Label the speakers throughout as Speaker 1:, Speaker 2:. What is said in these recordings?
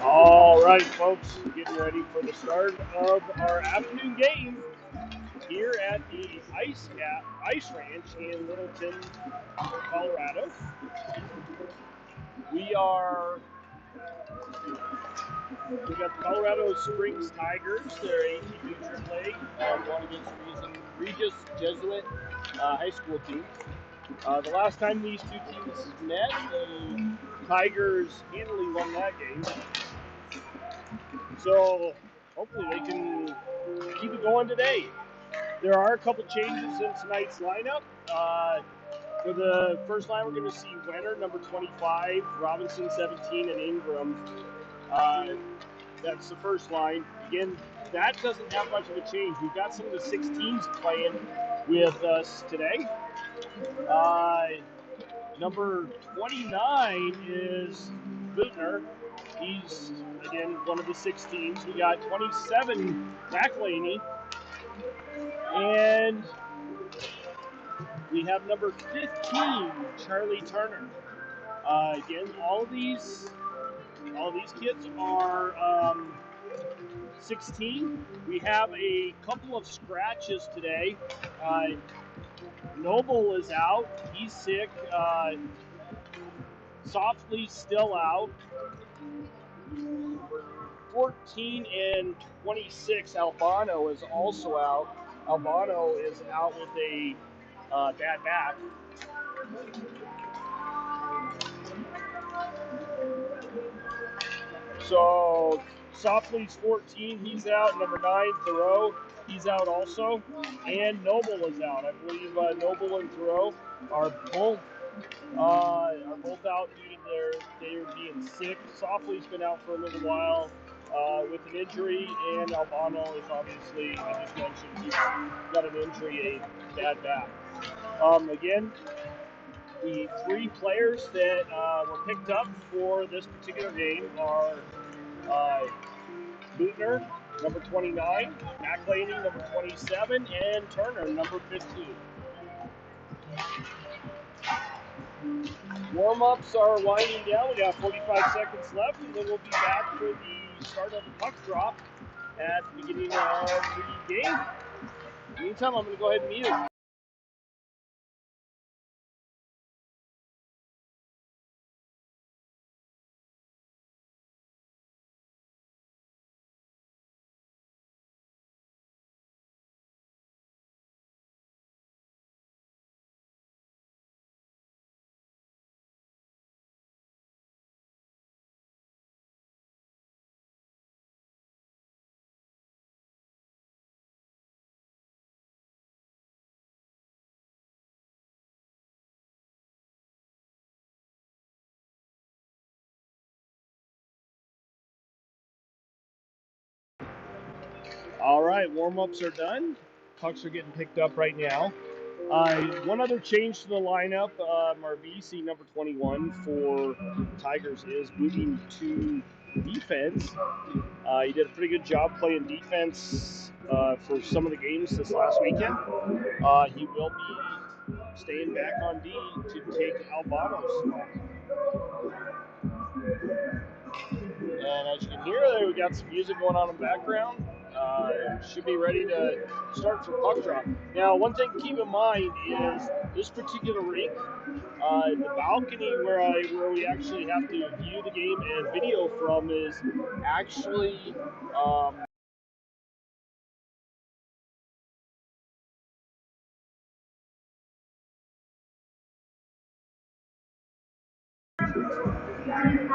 Speaker 1: All right, folks, getting ready for the start of our afternoon game here at the Ice Ranch in Littleton, Colorado. We got the Colorado Springs Tigers. They're 18u AAA, going against Regis Jesuit high school team. The last time these two teams met, the Tigers handily won that game. So hopefully they can keep it going today. There are a couple changes in tonight's lineup. For the first line, we're going to see Wenner, number 25, Robinson, 17, and Ingram. That's the first line. Again, that doesn't have much of a change. We've got some of the 16s playing with us today. Number 29 is Bootner. He's, again, one of the 16s. We got 27, McElhaney. And we have number 15, Charlie Turner. Again, all these kids are 16. We have a couple of scratches today. Noble is out. He's sick. Softly's still out. 14 and 26, Albano is also out. Albano is out with a bad back. So Softly's 14, he's out. Number 9, Thoreau, he's out also. And Noble is out. I believe Noble and Thoreau are both out due to they're being sick. Softly's been out for a little while with an injury, and Albano is obviously, I just mentioned, he's got an injury, a bad back. Again, the 3 players that were picked up for this particular game are Bootner, number 29, McElhaney, number 27, and Turner, number 15. Warm-ups are winding down. We got 45 seconds left, and then we'll be back for the start of the puck drop at the beginning of the game. In the meantime, I'm going to go ahead and mute. All right, warm-ups are done. Pucks are getting picked up right now. One other change to the lineup, Marvisi, number 21 for Tigers, is moving to defense. He did a pretty good job playing defense for some of the games this last weekend. He will be staying back on D to take Albano's spot. And as you can hear, there we got some music going on in the background. Should be ready to start for puck drop. Now, one thing to keep in mind is this particular rink, the balcony where we actually have to view the game and video from is actually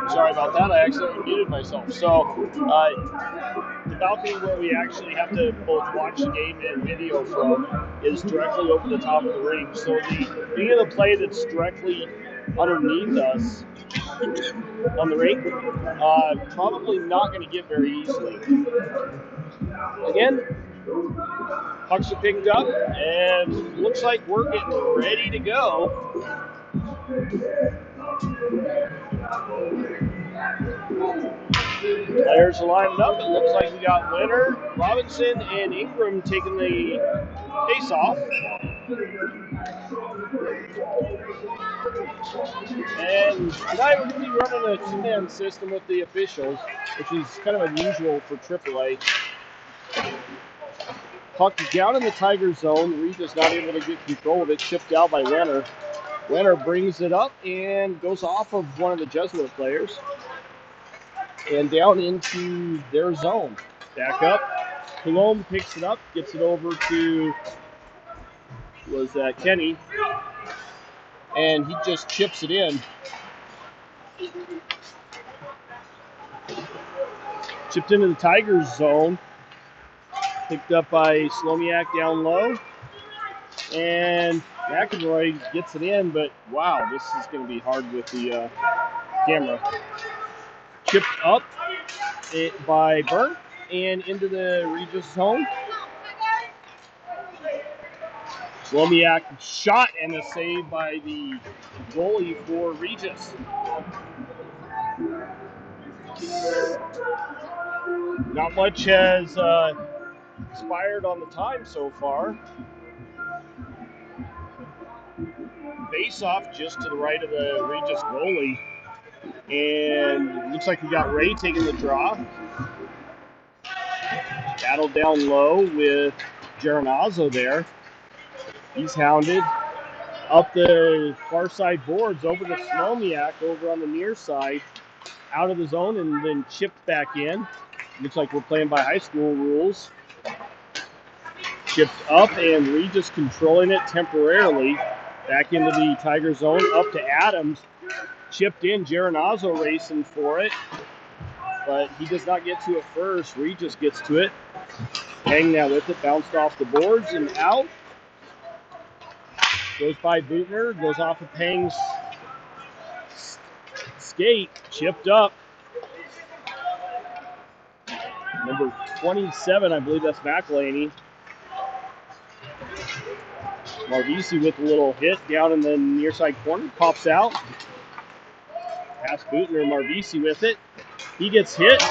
Speaker 1: sorry about that, I accidentally muted myself. So the balcony where we actually have to both watch the game and video from is directly over the top of the ring. So the of the play that's directly underneath us on the rink, probably not going to get very easily. Again, pucks are picked up, and looks like we're getting ready to go. Players are lining up. It looks like we got Wenner, Robinson, and Ingram taking the face-off. And tonight we're going to be running a two-man system with the officials, which is kind of unusual for AAA. Puck down in the Tiger zone. Regis not able to get control of it. Chipped out by Wenner. Wenner brings it up and goes off of one of the Jesuit players. And down into their zone. Back up. Cologne picks it up, gets it over to Kenny. And he just chips it in. Chipped into the Tigers zone. Picked up by Slomiak down low. And McElroy gets it in, but wow, this is going to be hard with the camera. Chipped up by Burnt and into the Regis zone. Slomiak shot and a save by the goalie for Regis. Not much has expired on the time so far. Face off just to the right of the Regis goalie. And looks like we got Ray taking the draw. Battle down low with Geronazzo there. He's hounded. Up the far side boards over to Slomiak over on the near side. Out of the zone and then chipped back in. Looks like we're playing by high school rules. Chipped up and Regis controlling it temporarily. Back into the Tiger zone. Up to Adams. Chipped in. Geronazzo racing for it. But he does not get to it first. Regis gets to it. Hang that with it. Bounced off the boards and out. Goes by Bootner. Goes off of Pang's skate. Chipped up. Number 27, I believe that's McElhaney. Marvisi with a little hit down in the near side corner. Pops out. Past Bootner. Marvisi with it. He gets hit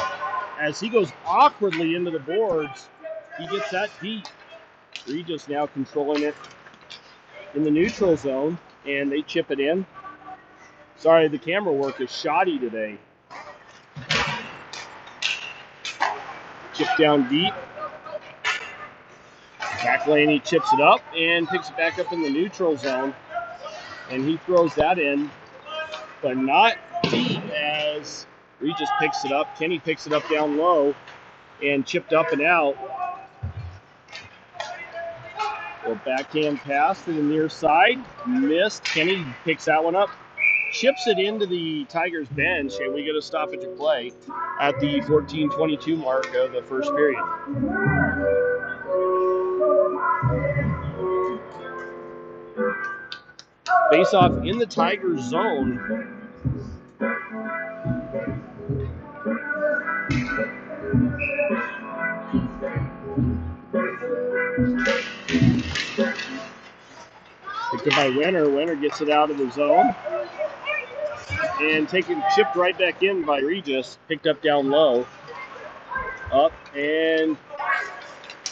Speaker 1: as he goes awkwardly into the boards. He gets that deep. Regis now controlling it in the neutral zone, and they chip it in. Sorry, the camera work is shoddy today. Chip down deep. McElhaney chips it up and picks it back up in the neutral zone. And he throws that in, but not deep as Regis picks it up. Kenny picks it up down low and chipped up and out. A backhand pass to the near side. Missed. Kenny picks that one up. Chips it into the Tigers bench, and we get a stoppage of play at the 14:22 mark of the first period. Face off in the Tigers zone. Picked up by Wenner. Wenner gets it out of the zone. And chipped right back in by Regis. Picked up down low. Up, and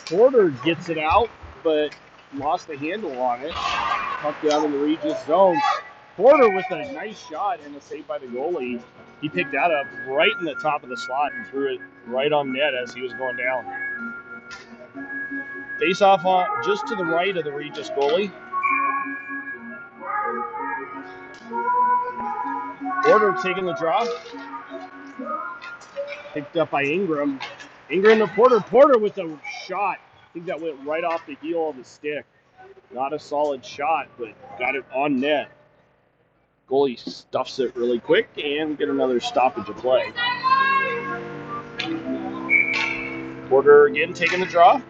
Speaker 1: Porter gets it out, but lost the handle on it. Puck down in the Regis zone. Porter with a nice shot and a save by the goalie. He picked that up right in the top of the slot and threw it right on net as he was going down. Face off on just to the right of the Regis goalie. Porter taking the draw. Picked up by Ingram. Ingram to Porter. Porter with a shot. I think that went right off the heel of the stick. Not a solid shot, but got it on net. Goalie stuffs it really quick and get another stoppage of play. Porter again taking the draw.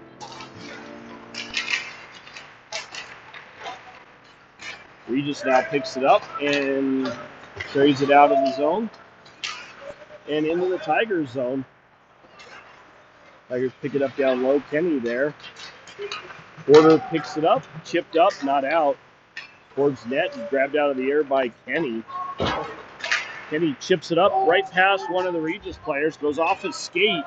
Speaker 1: Regis now picks it up and carries it out of the zone and into the Tigers zone. Tigers pick it up down low. Kenny there. Porter picks it up, chipped up, not out. Towards net and grabbed out of the air by Kenny. Kenny chips it up right past one of the Regis players, goes off his skate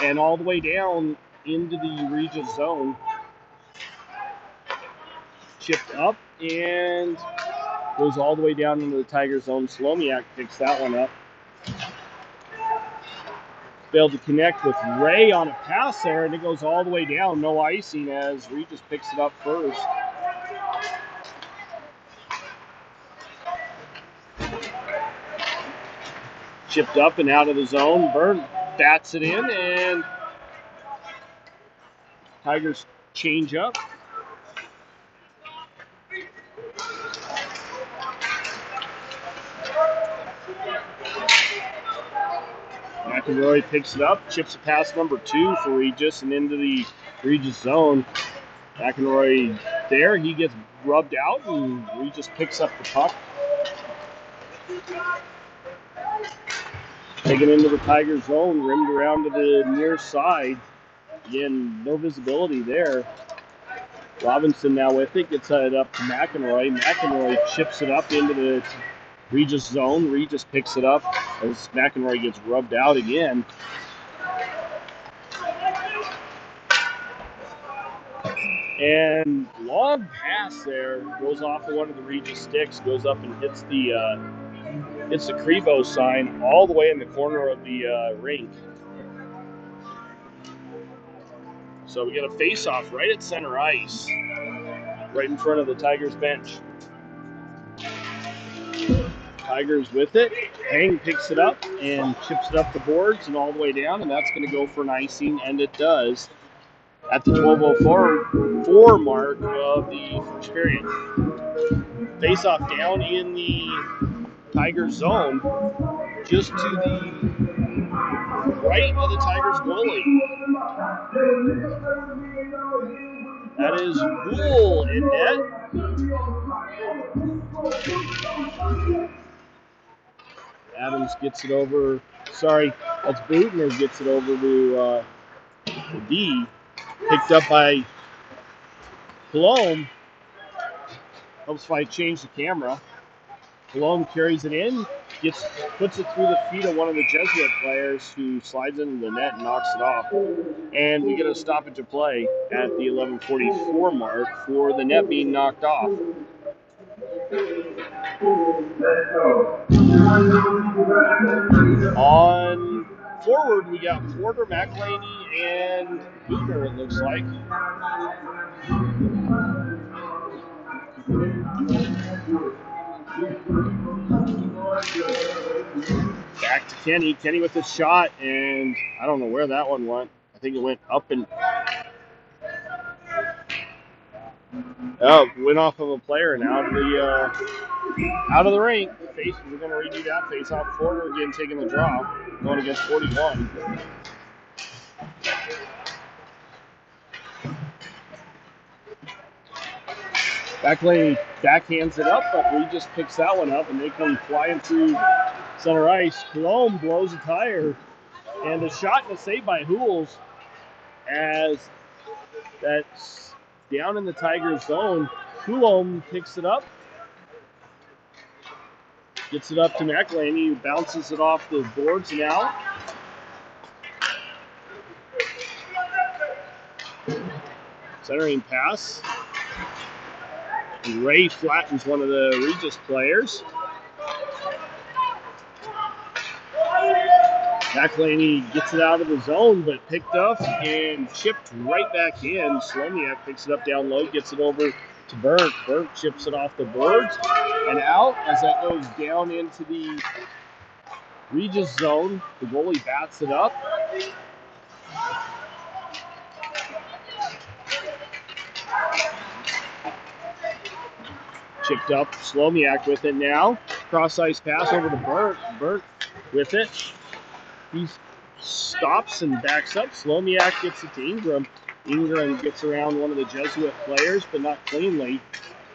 Speaker 1: and all the way down into the Regis zone. Chipped up and Goes all the way down into the Tiger zone. Slomiak picks that one up. Failed to connect with Ray on a pass there, and it goes all the way down. No icing as Regis picks it up first. Chipped up and out of the zone. Burnt bats it in, and Tigers change up. McElroy picks it up, chips it past number 2 for Regis and into the Regis zone. McElroy there, he gets rubbed out and Regis picks up the puck. Taken into the Tiger zone, rimmed around to the near side. Again, no visibility there. Robinson now with it, gets it up to McElroy. McElroy chips it up into the Regis zone. Regis picks it up as McElroy gets rubbed out again. And long pass there goes off of one of the Regis sticks, goes up and hits the Crevo sign all the way in the corner of the rink. So we get a face-off right at center ice, right in front of the Tigers bench. Tigers with it. Hang picks it up and chips it up the boards and all the way down, and that's going to go for an icing, and it does at the 12:04 mark of the first period. Face-off down in the Tigers zone, just to the right of the Tigers goalie. That is Boole in net. Adams gets it over. Sorry, that's Bootner gets it over to D. Picked up by Cologne. Helps if I change the camera. Cologne carries it in, puts it through the feet of one of the Jesuit players who slides into the net and knocks it off. And we get a stoppage of play at the 11:44 mark for the net being knocked off. On forward, we got Porter, McElhaney, and Bootner, it looks like. Back to Kenny. Kenny with the shot, and I don't know where that one went. I think it went up and... Oh, went off of a player and out of the rink. We're going to redo that face-off. Porter again taking the draw, going against 41. McElhaney backhands it up, but Regis picks that one up, and they come flying through center ice. Cologne blows a tire, and a shot and a save by Hools as that's down in the Tigers zone. Cologne picks it up, gets it up to McElhaney, who bounces it off the boards and out. Centering pass. And Ray flattens one of the Regis players. McElhaney gets it out of the zone, but picked up and chipped right back in. Slomiak picks it up down low, gets it over to Burnt. Burnt chips it off the boards and out as that goes down into the Regis zone. The goalie bats it up. Chipped up, Slomiak with it now. Cross-ice pass over to Burnt. Burnt with it. He stops and backs up. Slomiak gets it to Ingram. Ingram gets around one of the Jesuit players, but not cleanly.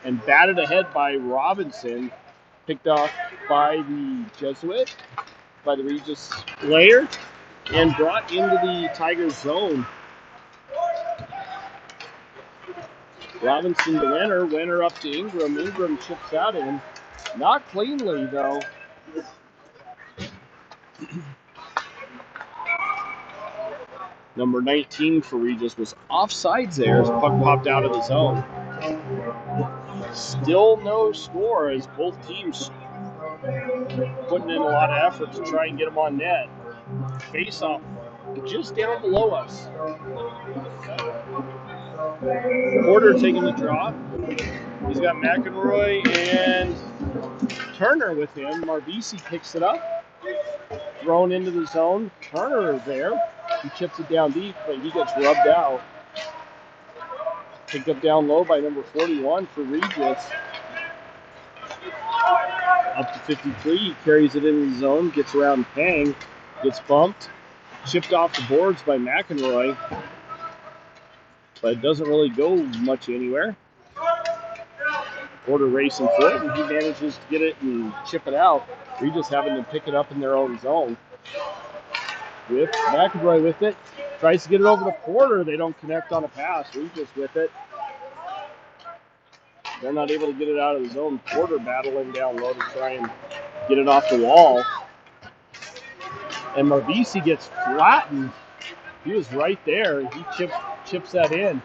Speaker 1: And batted ahead by Robinson. Picked off by the Jesuit, by the Regis player, and brought into the Tigers zone. Robinson the winner up to Ingram. Ingram chips that in. Not cleanly, though. Number 19 for Regis was offsides there as the puck popped out of the zone. Still no score as both teams putting in a lot of effort to try and get them on net. Face off just down below us. Porter taking the draw. He's got McEnroy and Turner with him. Marvisi picks it up. Thrown into the zone. Turner is there. He chips it down deep, but he gets rubbed out. Picked up down low by number 41 for Regis. Up to 53. He carries it into the zone. Gets around Pang. Gets bumped. Chipped off the boards by McEnroy. But it doesn't really go much anywhere. Porter racing for it, and he manages to get it and chip it out. Regis having to pick it up in their own zone. With McEnroy with it. Tries to get it over to Porter. They don't connect on a pass. Regis with it. They're not able to get it out of the zone. Porter battling down low to try and get it off the wall. And Marvisi gets flattened. He was right there. He chips that in.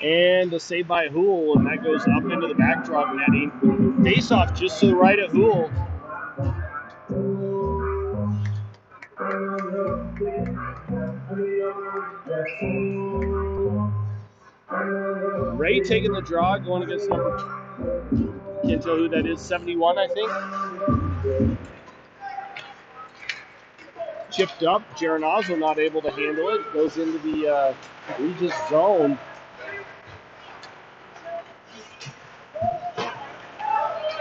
Speaker 1: And a save by Hool, and that goes up into the backdrop netting. Face off just to the right of Hool. Ray taking the draw, going against number, can't tell who that is, 71, I think. Chipped up. Geronazzo not able to handle it. Goes into the Regis zone.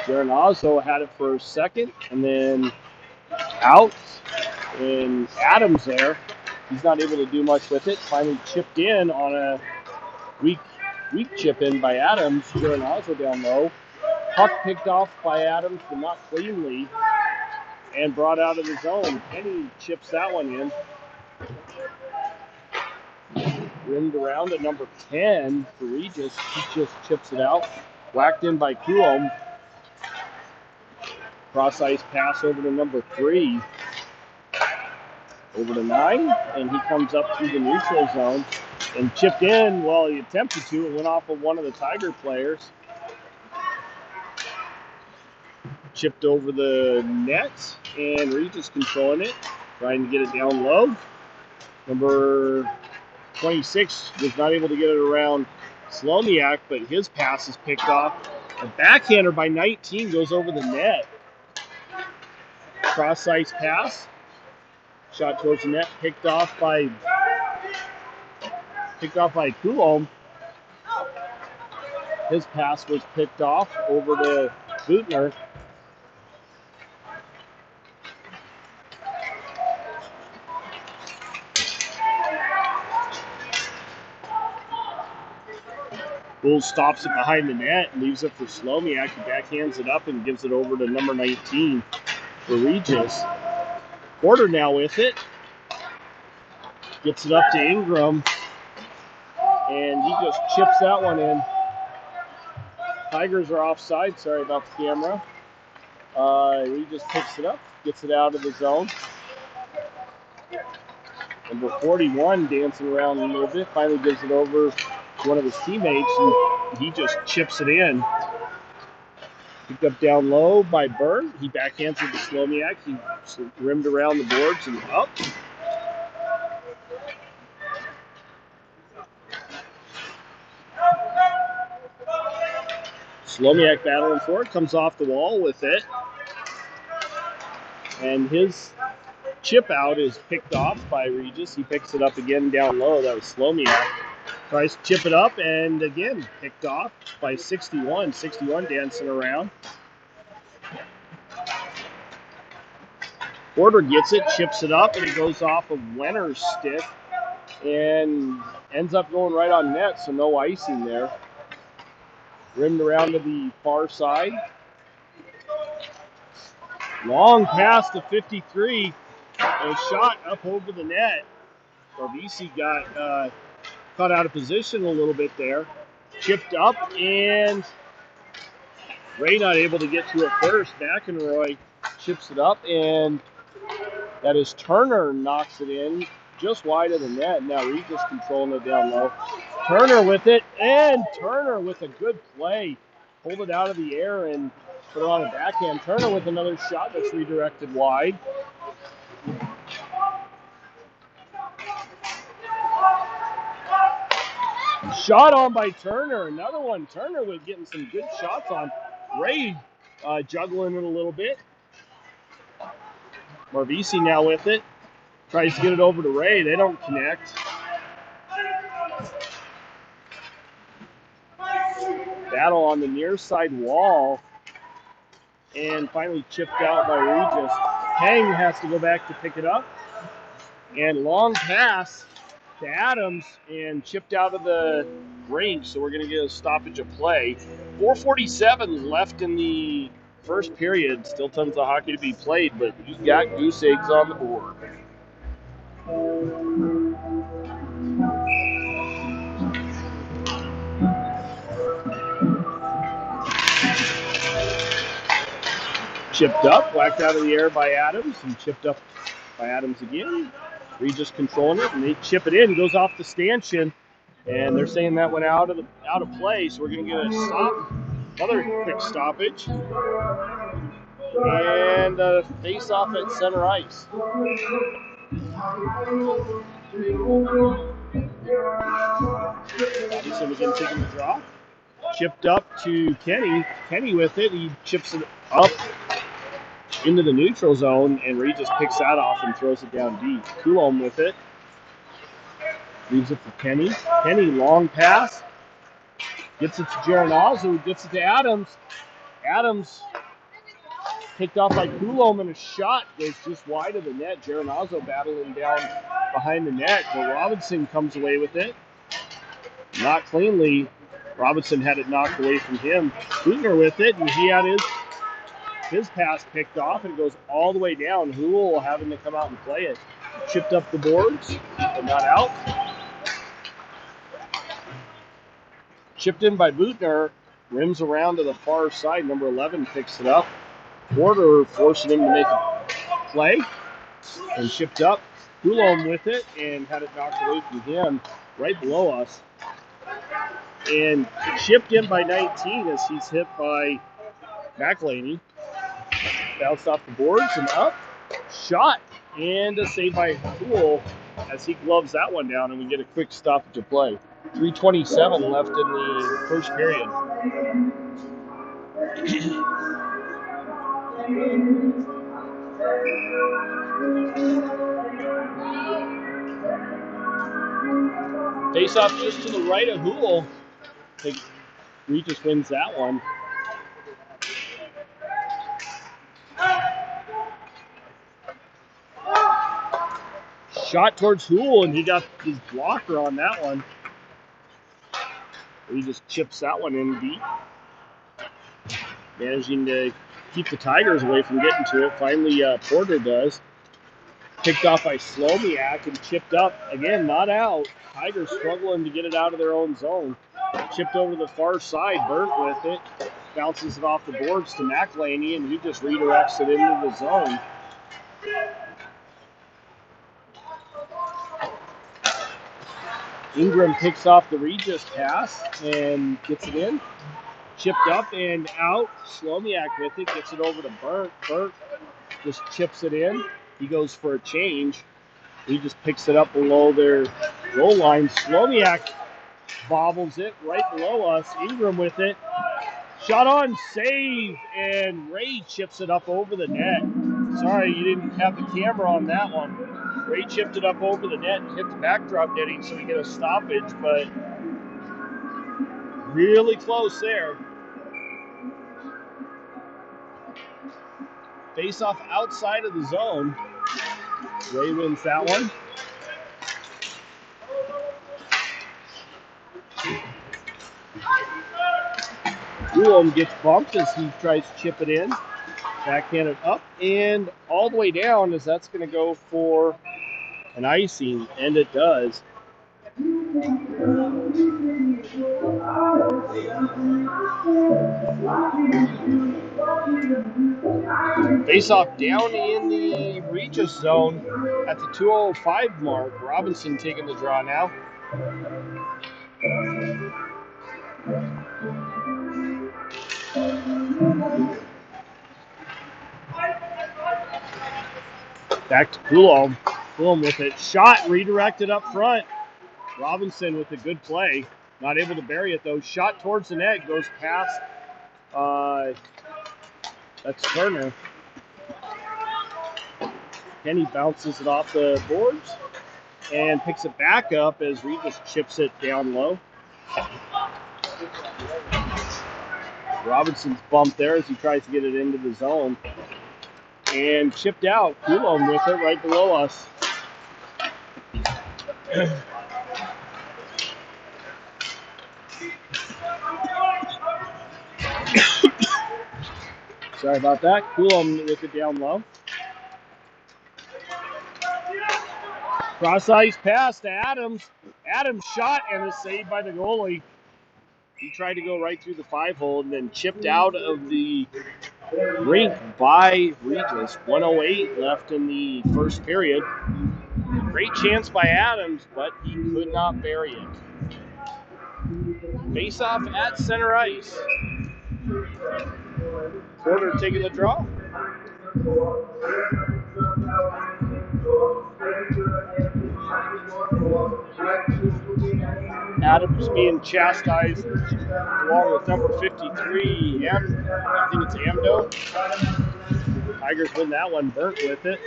Speaker 1: Geronazzo had it for a second, and then out. And Adams there. He's not able to do much with it. Finally chipped in on a weak chip in by Adams. Geronazzo down low. Puck picked off by Adams, but not cleanly. And brought out of the zone. Penny chips that one in. Rimmed around at number 10 for Regis. He just chips it out. Whacked in by Coulomb. Cross ice pass over to number 3. Over to 9. And he comes up through the neutral zone. And chipped in, well, he attempted to. It went off of one of the Tiger players. Chipped over the net, and Regis controlling it, trying to get it down low. Number 26 was not able to get it around Slomiak, but his pass is picked off. A backhander by 19 goes over the net. Cross ice pass. Shot towards the net, picked off by Coulomb. His pass was picked off over to Bootner. Bull stops it behind the net and leaves it for Slomiak. He backhands it up and gives it over to number 19 for Regis. Porter now with it. Gets it up to Ingram. And he just chips that one in. Tigers are offside. Sorry about the camera. Regis picks it up. Gets it out of the zone. Number 41 dancing around a little bit. Finally gives it over to one of his teammates, and he just chips it in. Picked up down low by Byrne. He backhands it to Slomiak. He rimmed around the boards and up. Slomiak battling for it. Comes off the wall with it. And his chip out is picked off by Regis. He picks it up again down low. That was Slomiak. Tries to chip it up, and again, picked off by 61. 61 dancing around. Porter gets it, chips it up, and it goes off of Leonard's stick and ends up going right on net, so no icing there. Rimmed around to the far side. Long pass to 53. A shot up over the net. Marvisi got caught out of position a little bit there. Chipped up, and Ray not able to get to it first. McEnroy chips it up, and that is Turner knocks it in. just wide of the net. Now Regis controlling it down low. Turner with it, and Turner with a good play. Pulled it out of the air and put it on a backhand. Turner with another shot that's redirected wide. Shot on by Turner. Another one. Turner was getting some good shots on. Ray juggling it a little bit. Marvisi now with it. Tries to get it over to Ray. They don't connect. Battle on the near side wall. And finally chipped out by Regis. Hang has to go back to pick it up. And long pass to Adams and chipped out of the rink. So we're going to get a stoppage of play. 4:47 left in the first period. Still tons of hockey to be played, but you got goose eggs on the board. Chipped up, whacked out of the air by Adams, and chipped up by Adams again. Regis controlling it, and they chip it in. Goes off the stanchion, and they're saying that went out of play. So we're going to get a stop, another quick stoppage, and face off at center ice. Robinson again taking the draw. Chipped up to Kenny. Kenny with it. He chips it up into the neutral zone, and Regis picks that off and throws it down deep. Coulomb with it. Leaves it for Kenny. Kenny, long pass. Gets it to Geronaz, who gets it to Adams. Adams picked off by Coulomb, and a shot goes just wide of the net. Geronazzo battling down behind the net, but Robinson comes away with it. Not cleanly. Robinson had it knocked away from him. Hootner with it, and he had his pass picked off, and it goes all the way down. Hool having to come out and play it. Chipped up the boards, but not out. Chipped in by Bootner, rims around to the far side. Number 11 picks it up. Porter forcing him to make a play, and chipped up. Coulomb with it, and had it knocked away from him right below us. And chipped in by 19 as he's hit by McElhaney. Bounced off the boards and up. Shot, and a save by Hool as he gloves that one down, and we get a quick stoppage of play. 3:27 left in the first period. Face off just to the right of Hool. Regis wins that one. Shot towards Hool, and he got his blocker on that one. He just chips that one in deep. Managing to keep the Tigers away from getting to it. Finally, Porter does. Picked off by Slomiak and chipped up. Again, not out. Tigers struggling to get it out of their own zone. Chipped over to the far side. Burnt with it. Bounces it off the boards to McElhaney, and he just redirects it into the zone. Ingram picks off the Regis pass and gets it in. Chipped up and out. Slomiak with it. Gets it over to Burnt. Burnt just chips it in. He goes for a change. He just picks it up below their goal line. Slomiak bobbles it right below us. Ingram with it. Shot on, save, and Ray chips it up over the net. Sorry, you didn't have the camera on that one. Ray chipped it up over the net and hit the backdrop netting, so we get a stoppage, but really close there. Face off outside of the zone. Ray wins that one. Coulomb gets bumped as he tries to chip it in. Backhand it up and all the way down, as that's going to go for an icing, and it does. Face off down in the Regis zone at the 2:05 mark. Robinson taking the draw now. Back to Coulomb. Coulomb with it. Shot redirected up front. Robinson with a good play. Not able to bury it though. Shot towards the net. Goes past. That's Turner. Kenny bounces it off the boards and picks it back up as Regis chips it down low. Robinson's bumped there as he tries to get it into the zone. And chipped out. Coulomb with it right below us. Sorry about that. Coulomb with it down low. Cross ice pass to Adams. Adams shot and is saved by the goalie. He tried to go right through the 5-hole and then chipped out of the rink by Regis. 1:08 left in the first period. Great chance by Adams, but he could not bury it. Face off at center ice. Porter taking the draw. Adams being chastised along with number 53, I think it's Amdo. Tigers win that one. Burnt with it.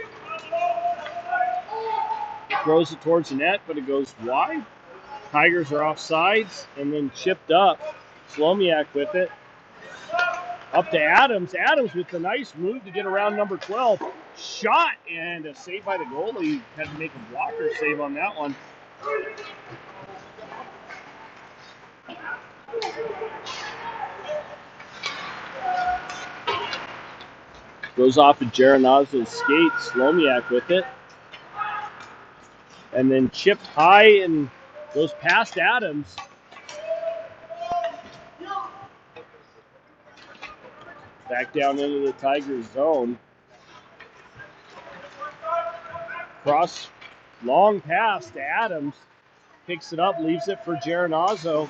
Speaker 1: Throws it towards the net, but it goes wide. Tigers are off sides and then chipped up. Slomiak with it. Up to Adams. Adams with the nice move to get around number 12. Shot and a save by the goalie. Had to make a blocker save on that one. Goes off of Geronazzo's skate. Slomiak with it. And then chipped high and goes past Adams. Back down into the Tigers zone. Cross, long pass to Adams. Picks it up, leaves it for Geronazzo.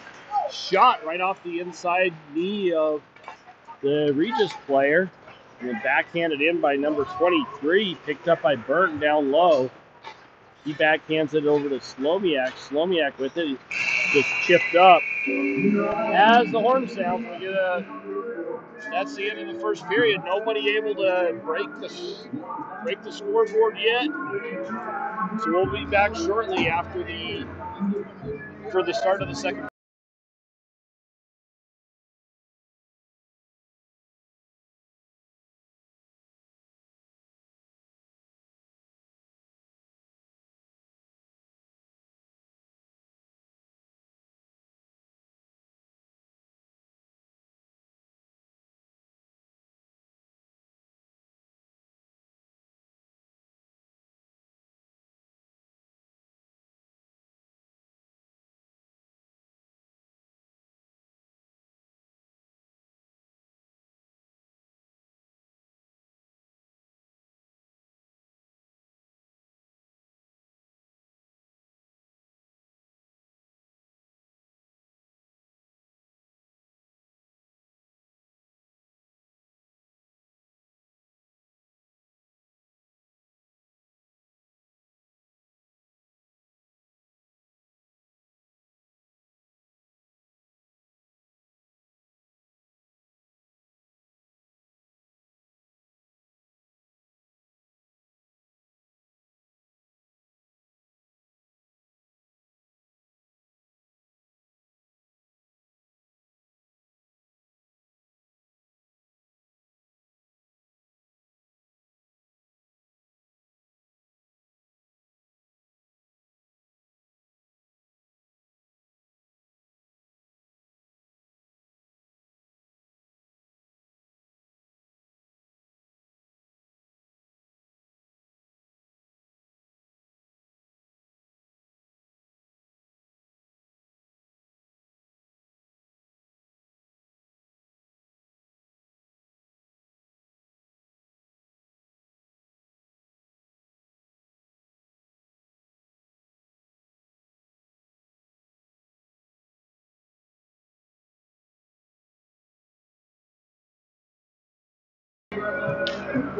Speaker 1: Shot right off the inside knee of the Regis player. And then backhanded in by number 23. Picked up by Burnt down low. He backhands it over to Slomiak. Slomiak with it. Just chipped up. As the horn sounds, that's the end of the first period. Nobody able to break the scoreboard yet. So we'll be back shortly for the start of the second.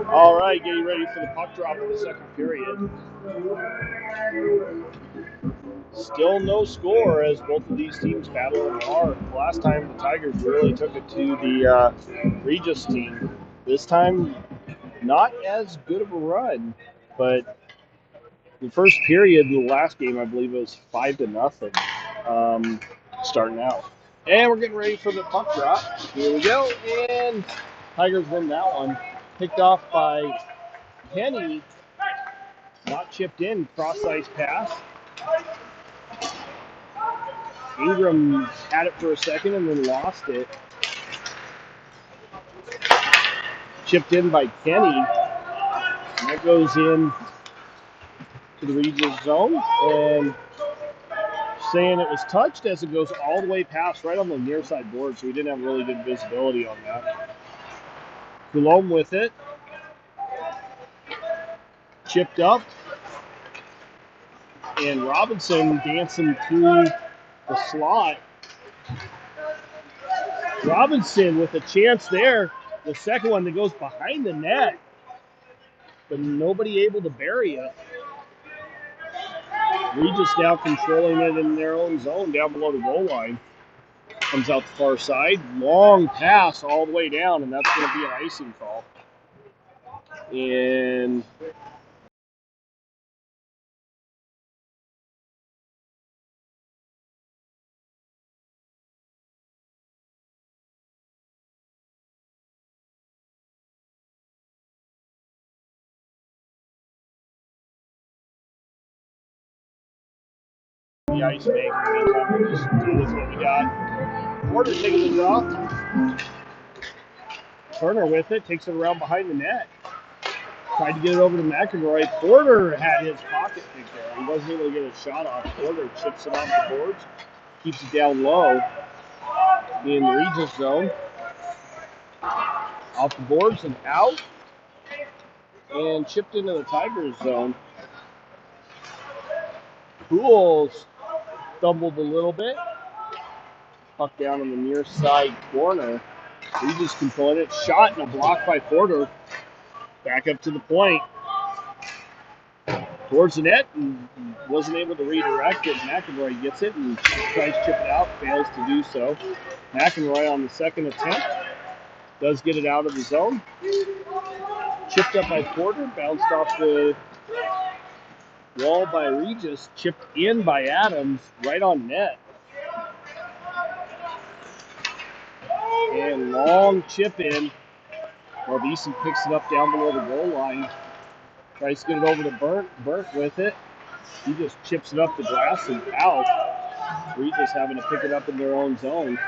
Speaker 1: All right, getting ready for the puck drop in the second period. Still no score as both of these teams battle it hard. Last time the Tigers really took it to the Regis team. This time, not as good of a run, but the first period in the last game, I believe it was 5-0 starting out. And we're getting ready for the puck drop. Here we go, and Tigers win that one. Picked off by Kenny, not chipped in, cross-ice pass. Ingram had it for a second and then lost it. Chipped in by Kenny. And that goes in to the Regis zone. And saying it was touched as it goes all the way past right on the near side board, so we didn't have really good visibility on that. Coulomb with it. Chipped up. And Robinson dancing through the slot. Robinson with a chance there. The second one that goes behind the net. But nobody able to bury it. Regis now controlling it in their own zone down below the goal line. Comes out the far side. Long pass all the way down, and that's going to be an icing call. And the ice maker, meantime, we'll just do with what we got. Porter taking the draw. Turner with it, takes it around behind the net. Tried to get it over to McElroy. Porter had his pocket pick there. He wasn't able to get a shot off. Porter chips it off the boards, keeps it down low in the Regis zone. Off the boards and out. And chipped into the Tigers zone. Pools stumbled a little bit. Puck down in the near side corner. Regis controlling it. Shot and a block by Porter. Back up to the point. Towards the net and wasn't able to redirect it. McElroy gets it and tries to chip it out. Fails to do so. McElroy on the second attempt does get it out of the zone. Chipped up by Porter. Bounced off the wall by Regis. Chipped in by Adams. Right on net. And long chip in. Beeson picks it up down below the goal line. Tries to get it over to Burnt. Burnt with it. He just chips it up the glass and out. Regis having to pick it up in their own zone.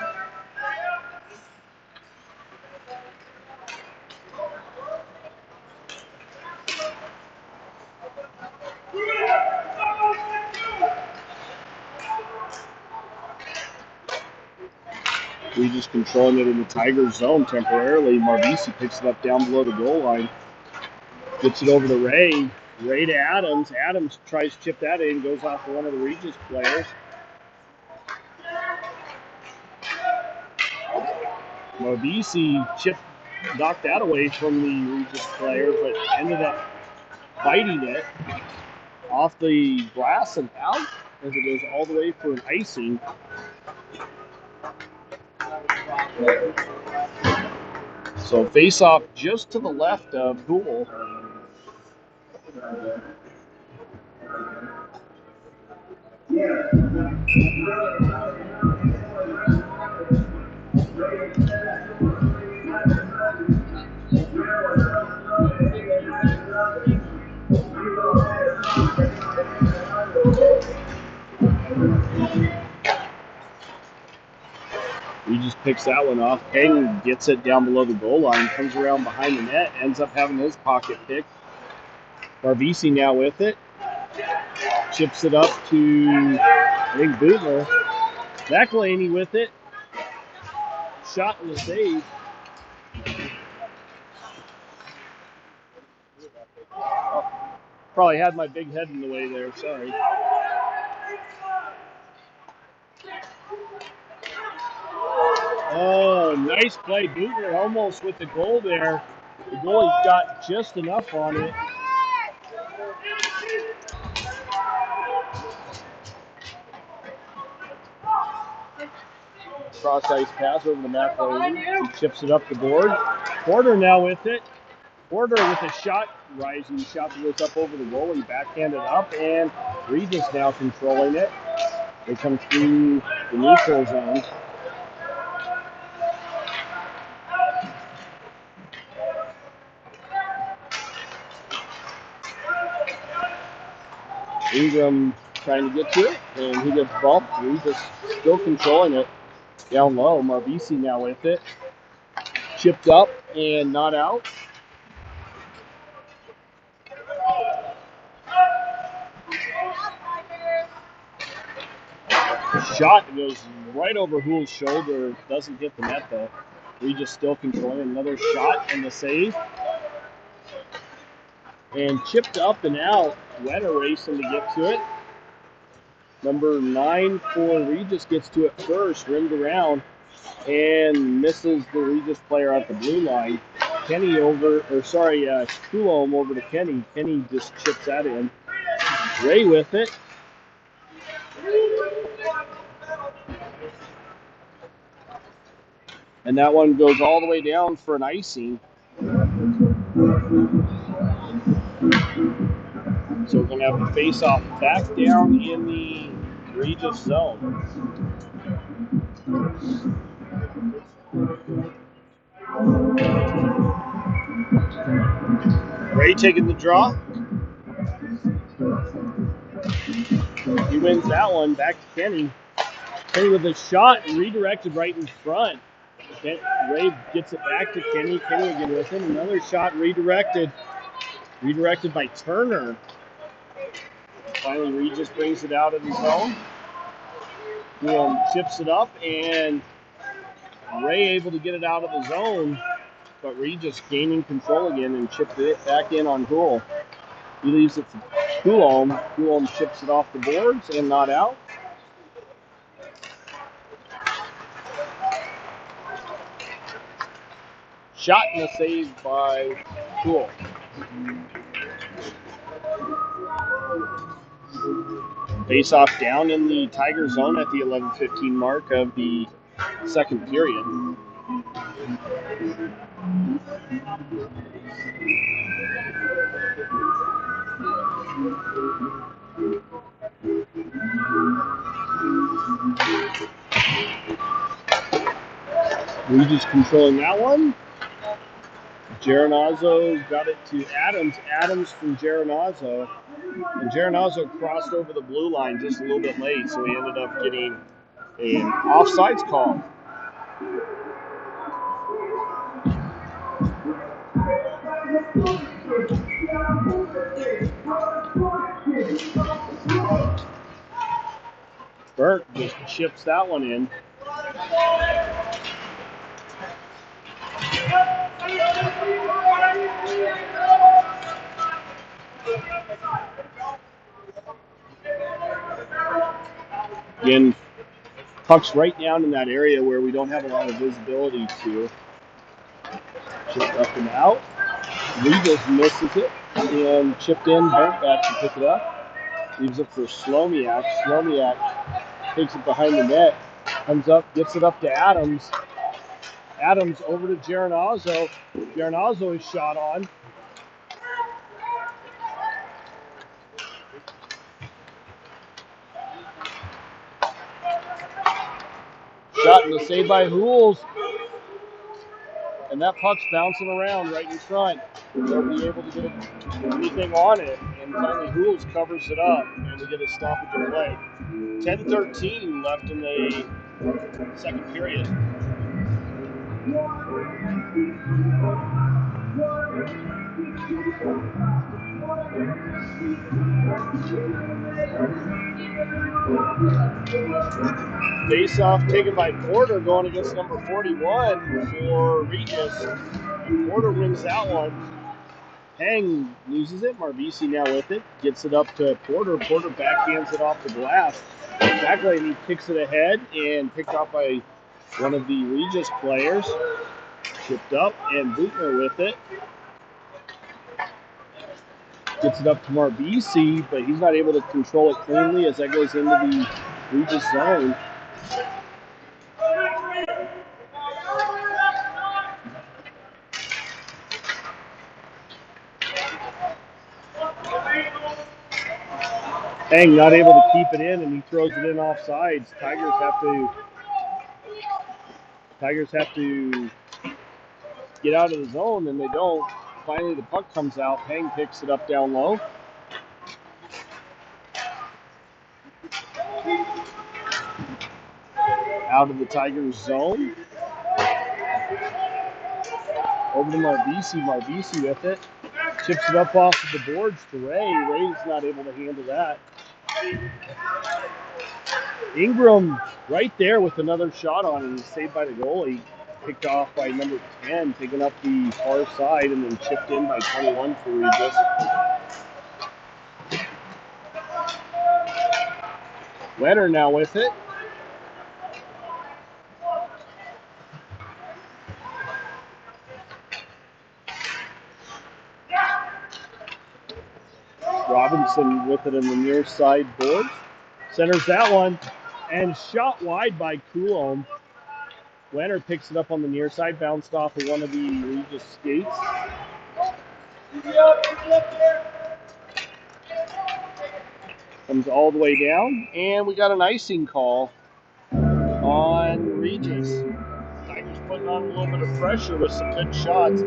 Speaker 1: Regis controlling it in the Tigers zone temporarily. Marvisi picks it up down below the goal line. Gets it over to Ray. Ray to Adams. Adams tries to chip that in. Goes off to one of the Regis players. Marvisi knocked that away from the Regis player, but ended up biting it off the glass and out as it goes all the way for an icing. So face off just to the left of Poole. He just picks that one off. Payton gets it down below the goal line, comes around behind the net, ends up having his pocket pick. Marvisi now with it. Chips it up to, I think, Bootler. McElhaney with it. Shot and a save. Oh, probably had my big head in the way there, sorry. Oh, nice play. Bootler almost with the goal there. The goalie got just enough on it. Cross ice pass over to McLean. He chips it up the board. Porter now with it. Porter with a shot, rising shot that goes up over the goalie, backhanded up, and Regis now controlling it. They come through the neutral zone. Ingram trying to get to it, and he gets bumped. Regis still controlling it down low. Marvisi now with it. Chipped up and not out. Shot goes right over Hull's shoulder. Doesn't hit the net though. Regis still controlling another shot and the save. And chipped up and out. Wetter racing to get to it. Number 9 for Regis gets to it first, rimmed around, and misses the Regis player at the blue line. Coulomb over to Kenny. Kenny just chips that in. Ray with it. And that one goes all the way down for an icing. So we're going to have a face-off back down in the Regis zone. Ray taking the draw. He wins that one. Back to Kenny. Kenny with a shot redirected right in front. Ray gets it back to Kenny. Kenny again with him. Another shot redirected. Redirected by Turner. Finally, Regis brings it out of the zone. Chips it up, and Ray able to get it out of the zone, but Regis gaining control again and chipped it back in on Hull. He leaves it to Coulomb. Coulomb chips it off the boards and not out. Shot and a save by Hull. Face off down in the Tiger zone at the 11:15 mark of the second period. Regis controlling that one. Geronazzo got it to Adams. Adams from Geronazzo. And Geronazzo crossed over the blue line just a little bit late, so he ended up getting an offsides call. Burt just chips that one in. Again, puck's right down in that area where we don't have a lot of visibility to. Chipped up and out. Regis misses it and chipped in. Burt back to pick it up. Leaves it for Slomiak. Slomiak takes it behind the net. Comes up, gets it up to Adams. Adams over to Geronazzo. Geronazzo is shot on. Shot and the save by Hules. And that puck's bouncing around right in front. They'll be able to get anything on it. And finally Hules covers it up. And we get a stoppage of play. 10:13 left in the second period. Face-off taken by Porter going against number 41 for Regis. And Porter wins that one. Hang loses it. Marvisi now with it. Gets it up to Porter. Porter backhands it off the glass. Backlane, he kicks it ahead and picked off by one of the Regis players. Chipped up, and Bootner with it. Gets it up to Marbisi, but he's not able to control it cleanly as that goes into the Regis zone. Hang not able to keep it in, and he throws it in offsides. Tigers have to get out of the zone, and they don't. Finally, the puck comes out. Hang picks it up down low. Out of the Tigers zone. Over to Marbisi. Marbisi with it. Chips it up off of the boards to Ray. Ray's not able to handle that. Ingram right there with another shot on him. Saved by the goalie. Picked off by number 10. Taken up the far side and then chipped in by 21 for Regis. Leonard now with it. Robinson with it in the near side boards. Centers that one and shot wide by Coulomb. Leonard picks it up on the near side, bounced off of one of the Regis skates. Comes all the way down, and we got an icing call on Regis. Tigers putting on a little bit of pressure with some good shots.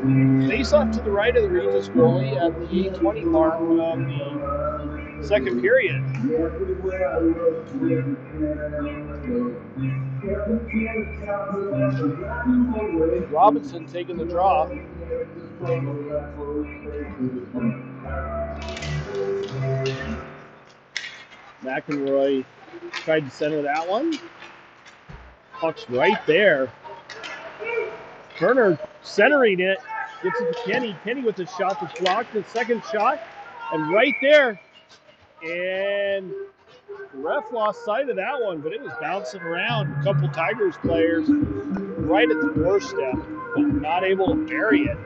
Speaker 1: Face off to the right of the Regis goalie at the 8:20 mark of the second period. Robinson taking the draw. McEnroy tried to center that one. Puck's right there. Turner centering it. Gets it to Kenny. Kenny with the shot that's blocked. The second shot. And right there. And the ref lost sight of that one, but it was bouncing around. A couple Tigers players right at the doorstep, but not able to bury it.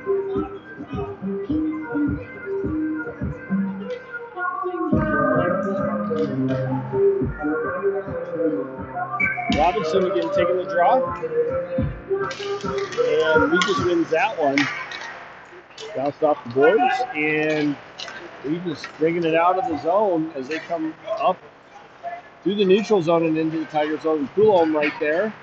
Speaker 1: Robinson again taking the draw. And Regis wins that one. Bounced off the boards. And Regis bringing it out of the zone as they come up through the neutral zone and into the Tiger zone. Coulomb right there.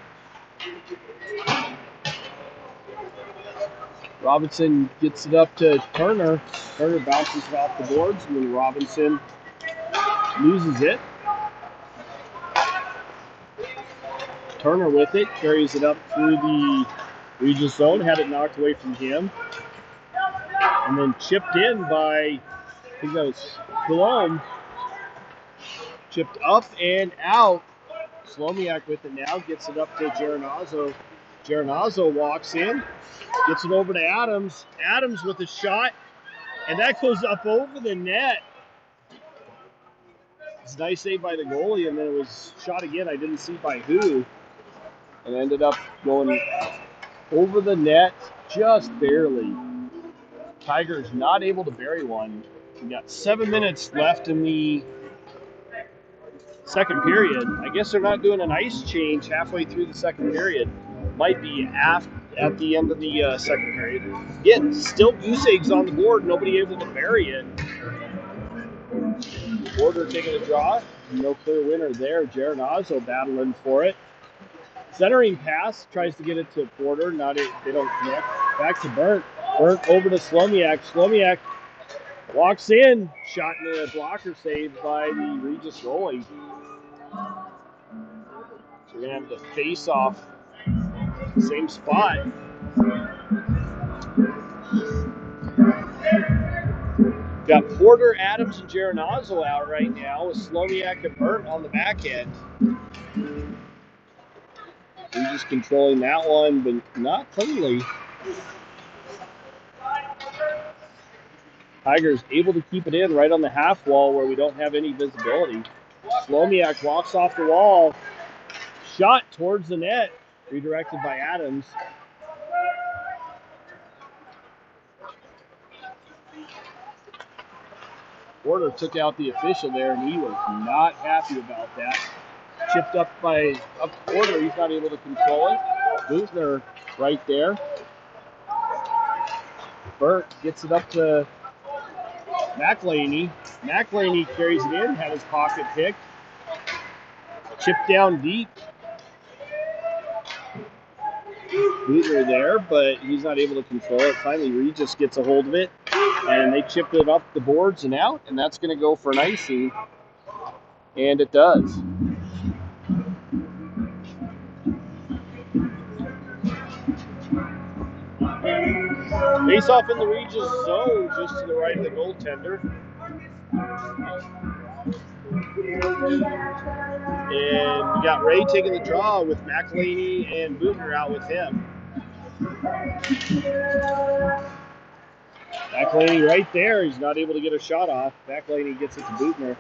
Speaker 1: Robinson gets it up to Turner. Turner bounces it off the boards, and then Robinson loses it. Turner with it, carries it up through the Regis zone, had it knocked away from him. And then chipped in by, I think that was Coulomb. Chipped up and out. Slomiak with it now, gets it up to Geronazzo. Geronazzo walks in, gets it over to Adams. Adams with a shot, and that goes up over the net. It's a nice save by the goalie, and then it was shot again. I didn't see by who. And ended up going over the net just barely. Tigers not able to bury one. We got 7 minutes left in the second period. I guess they're not doing an ice change halfway through the second period. Might be at the end of the second period. Again, still goose eggs on the board. Nobody able to bury it. Porter taking a draw. No clear winner there. Geronazzo battling for it. Centering pass, tries to get it to Porter. They don't connect. Back to Burnt. Burnt over to Slomiak. Slomiak walks in. Shot in the blocker saved by the Regis goalie. So we're going to have the face-off. Same spot. Got Porter, Adams, and Geronazzo out right now with Slomiak and Burnt on the back end. We're just controlling that one, but not cleanly. Tigers able to keep it in right on the half wall where we don't have any visibility. Slomiak walks off the wall. Shot towards the net. Redirected by Adams. Porter took out the official there, and he was not happy about that. Chipped up by Porter. He's not able to control it. Boothner right there. Burt gets it up to McElhaney. McElhaney carries it in, had his pocket picked. Chipped down deep. Boothner there, but he's not able to control it. Finally, Regis gets a hold of it, and they chip it up the boards and out, and that's going to go for an icing, and it does. Face off in the Regis zone, just to the right of the goaltender. And we got Ray taking the draw with McElhaney and Boothner out with him. McElhaney right there. He's not able to get a shot off. McElhaney gets it to Boothner.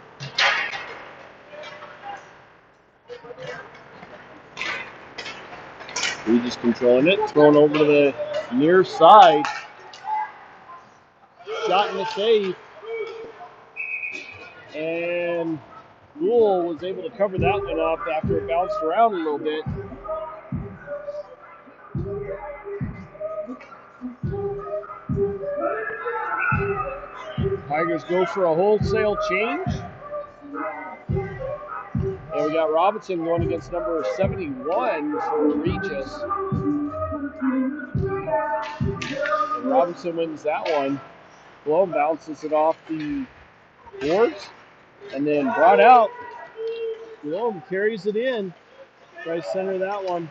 Speaker 1: Regis controlling it. Thrown over to the near side. Shot in the save. And Rule was able to cover that one up after it bounced around a little bit. Tigers go for a wholesale change. And we got Robinson going against number 71 for Regis. And Robinson wins that one. Blow bounces it off the boards. And then brought out. Blow carries it in. Tries to center that one.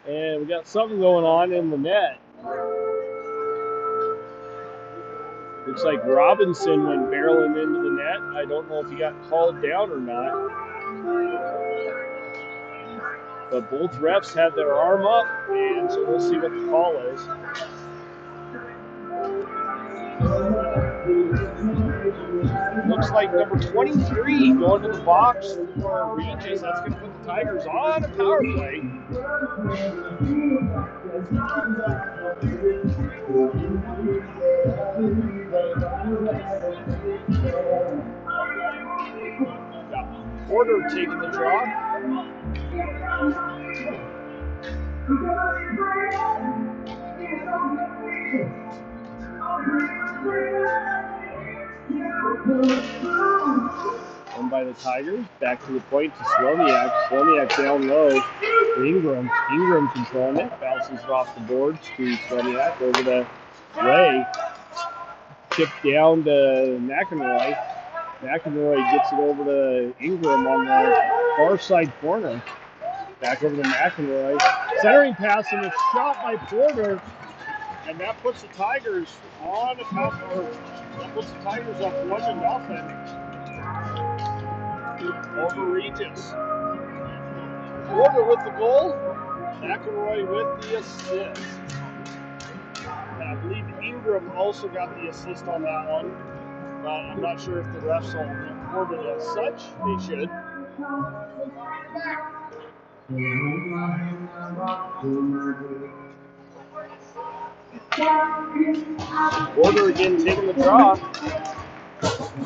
Speaker 1: And we got something going on in the net. Looks like Robinson went barreling into the net. I don't know if he got called down or not. But both refs had their arm up, and so we'll see what the call is. Looks like number 23 going to the box for Regis. That's going to put the Tigers on a power play. Got Porter taking the draw. One by the Tigers. Back to the point to Slomiak. Slomiak down low to Ingram. Ingram controlling it. Bounces it off the boards to Slomiak over to Ray. Chipped down to McElroy. McElroy gets it over to Ingram on the far side corner. Back over to McElroy. Centering pass and a shot by Porter. And that puts the Tigers on a cover. That puts the Tigers up 1-0 over Regis. Porter with the goal. McElroy with the assist. And I believe Ingram also got the assist on that one. But I'm not sure if the refs will report it as such. They should. Porter again taking the draw.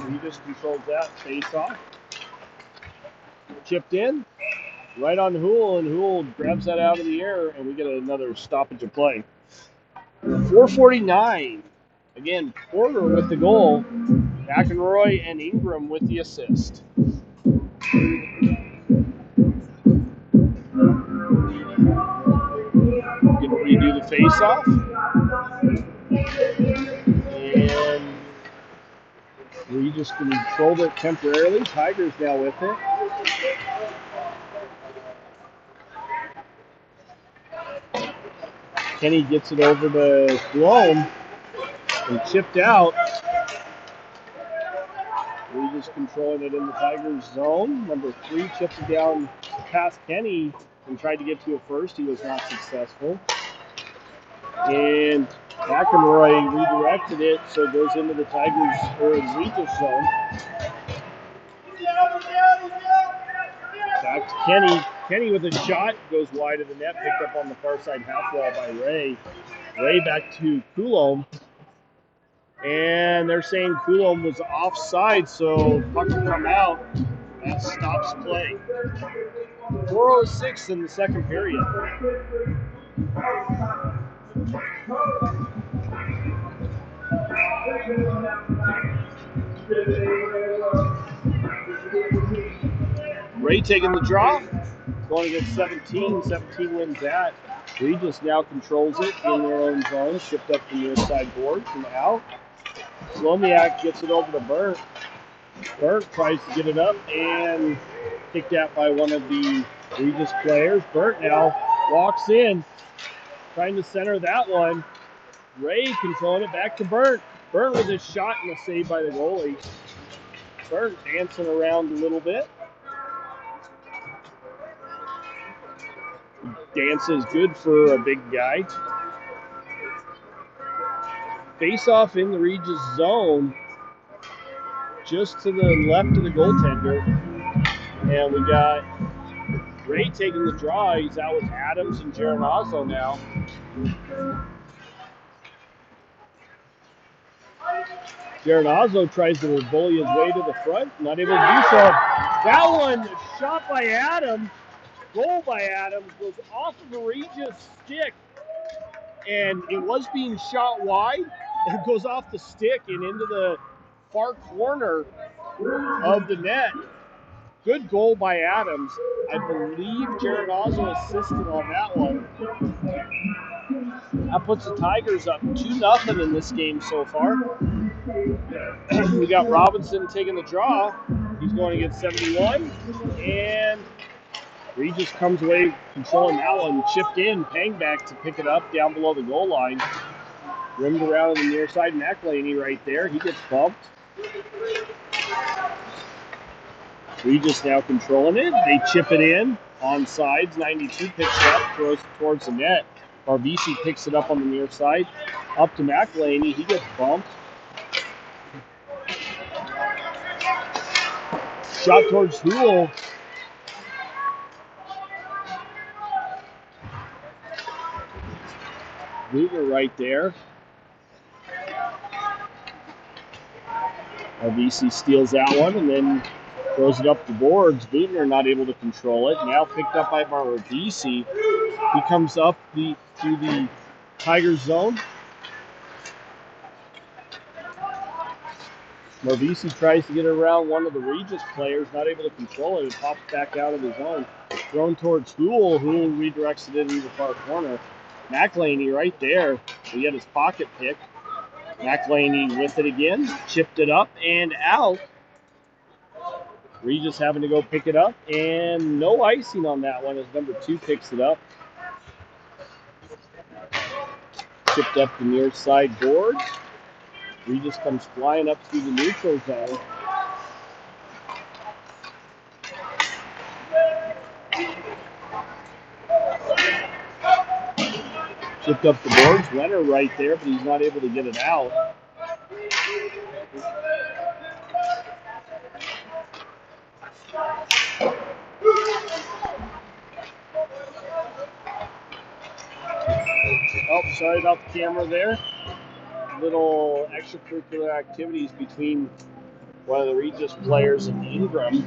Speaker 1: He just controls that face off. Chipped in, right on Hool, and Hool grabs that out of the air, and we get another stoppage of play. 4:49. Again, Porter with the goal. McElroy and Ingram with the assist. Going to redo the face-off. And we just controlled it temporarily. Tigers now with it. Kenny gets it over to Blome and chipped out. We just controlling it in the Tigers zone. Number 3 chipped it down past Kenny and tried to get to it first. He was not successful. And McElroy redirected it, so it goes into the Tigers or Regis zone. Back to Kenny. Kenny with a shot goes wide of the net, picked up on the far side half wall by Ray. Ray back to Coulomb. And they're saying Coulomb was offside, so puck will come out. That stops play. 4:06 in the second period. Ray taking the draw, going against 17. 17 wins that. Regis now controls it in their own zone, shipped up the near side boards and out. Slomiak gets it over to Burnt. Burnt tries to get it up and kicked out by one of the Regis players. Burnt now walks in, trying to center that one. Ray controlling it back to Burnt. Burnt with a shot and a save by the goalie. Burnt dancing around a little bit. Dance is good for a big guy. Face off in the Regis zone, just to the left of the goaltender. And we got Ray taking the draw. He's out with Adams and Geronazzo now. Geronazzo tries to bully his way to the front, not able to do so. That one shot by Adams, goal by Adams, was off of the Regis stick, and it was being shot wide. It goes off the stick and into the far corner of the net. Good goal by Adams. I believe Geronazzo assisted on that one. That puts the Tigers up 2-0 in this game so far. We got Robinson taking the draw. He's going against 71. And Regis comes away controlling that one. Chipped in, Pang back to pick it up down below the goal line. Rimmed around on the near side. McElhaney right there. He gets bumped. Regis now controlling it. They chip it in on sides. 92 picks it up, throws it towards the net. Barbisi picks it up on the near side. Up to McElhaney. He gets bumped. Shot towards Houle. Luger right there. Barbisi steals that one and then throws it up the boards. Butner not able to control it. Now picked up by Barbisi. He comes up through the Tigers zone. Barbisi tries to get around one of the Regis players, not able to control it. It pops back out of the zone. Thrown towards Houle. Houle redirects it into the far corner. McElhaney right there. He had his pocket pick. McElhaney with it again. Chipped it up and out. Regis having to go pick it up, and no icing on that one as number 2 picks it up. Chipped up the near side board. Regis comes flying up through the neutral zone. Chipped up the boards. Wenner right there, but he's not able to get it out. Oh, sorry about the camera there. Little extracurricular activities between one of the Regis players and Ingram.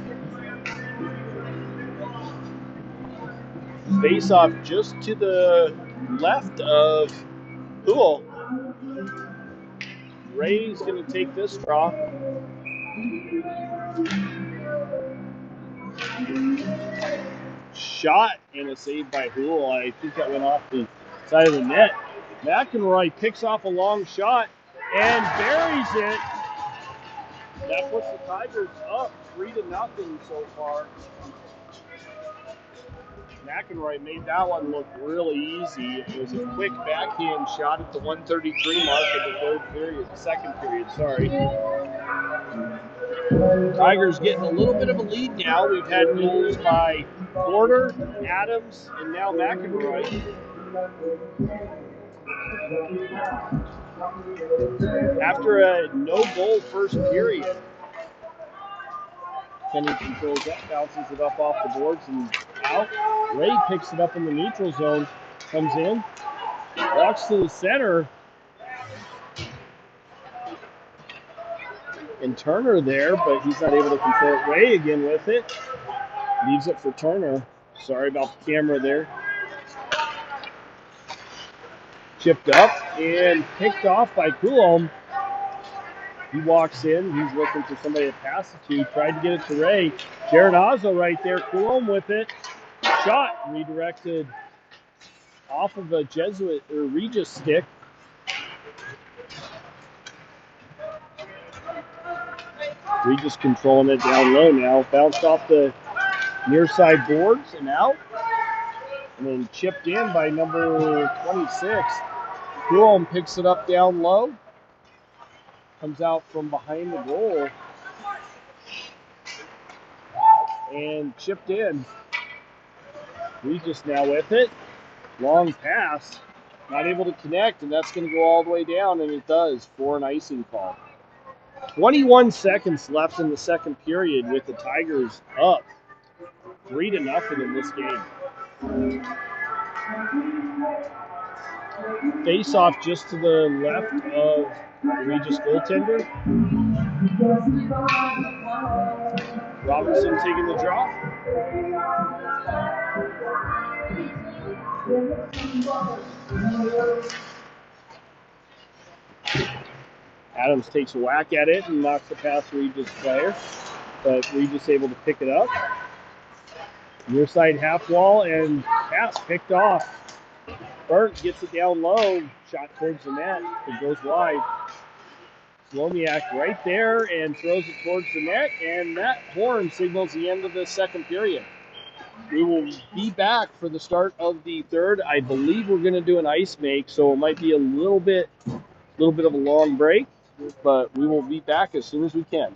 Speaker 1: Face off just to the left of Houle. Ray's going to take this draw. Shot and a save by Houle. I think that went off the side of the net. McEnroy picks off a long shot and buries it. That puts the Tigers up 3-0 so far. McEnroy made that one look really easy. It was a quick backhand shot at the 1:33 mark of the second period. Tigers getting a little bit of a lead now. We've had goals by Porter, Adams, and now McEnroy. After a no-goal first period, Kenny controls that, bounces it up off the boards and out. Ray picks it up in the neutral zone, comes in, Walks to the center. And Turner there, but he's not able to control it. Ray again with it. Leaves it for Turner. Sorry about the camera there. Chipped up and picked off by Coulomb. He walks in. He's looking for somebody to pass it to. Tried to get it to Ray. Jared Ozzo right there. Coulomb with it. Shot redirected off of a Jesuit or Regis stick. Regis controlling it down low now. Bounced off the near side boards and out. And then chipped in by number 26. Coulomb picks it up down low. Comes out from behind the goal. And chipped in. Regis now with it. Long pass. Not able to connect, and that's going to go all the way down, and it does for an icing call. 21 seconds left in the second period with the Tigers up 3-0 in this game. Face off just to the left of the Regis goaltender. Robertson taking the draw. Adams takes a whack at it and knocks it past Regis' player, but Regis able to pick it up. Near side half wall and pass picked off. Burnt gets it down low, shot towards the net. It goes wide. Slomiak right there and throws it towards the net, and that horn signals the end of the second period. We will be back for the start of the third. I believe we're going to do an ice make, so it might be a little bit of a long break, but we will be back as soon as we can.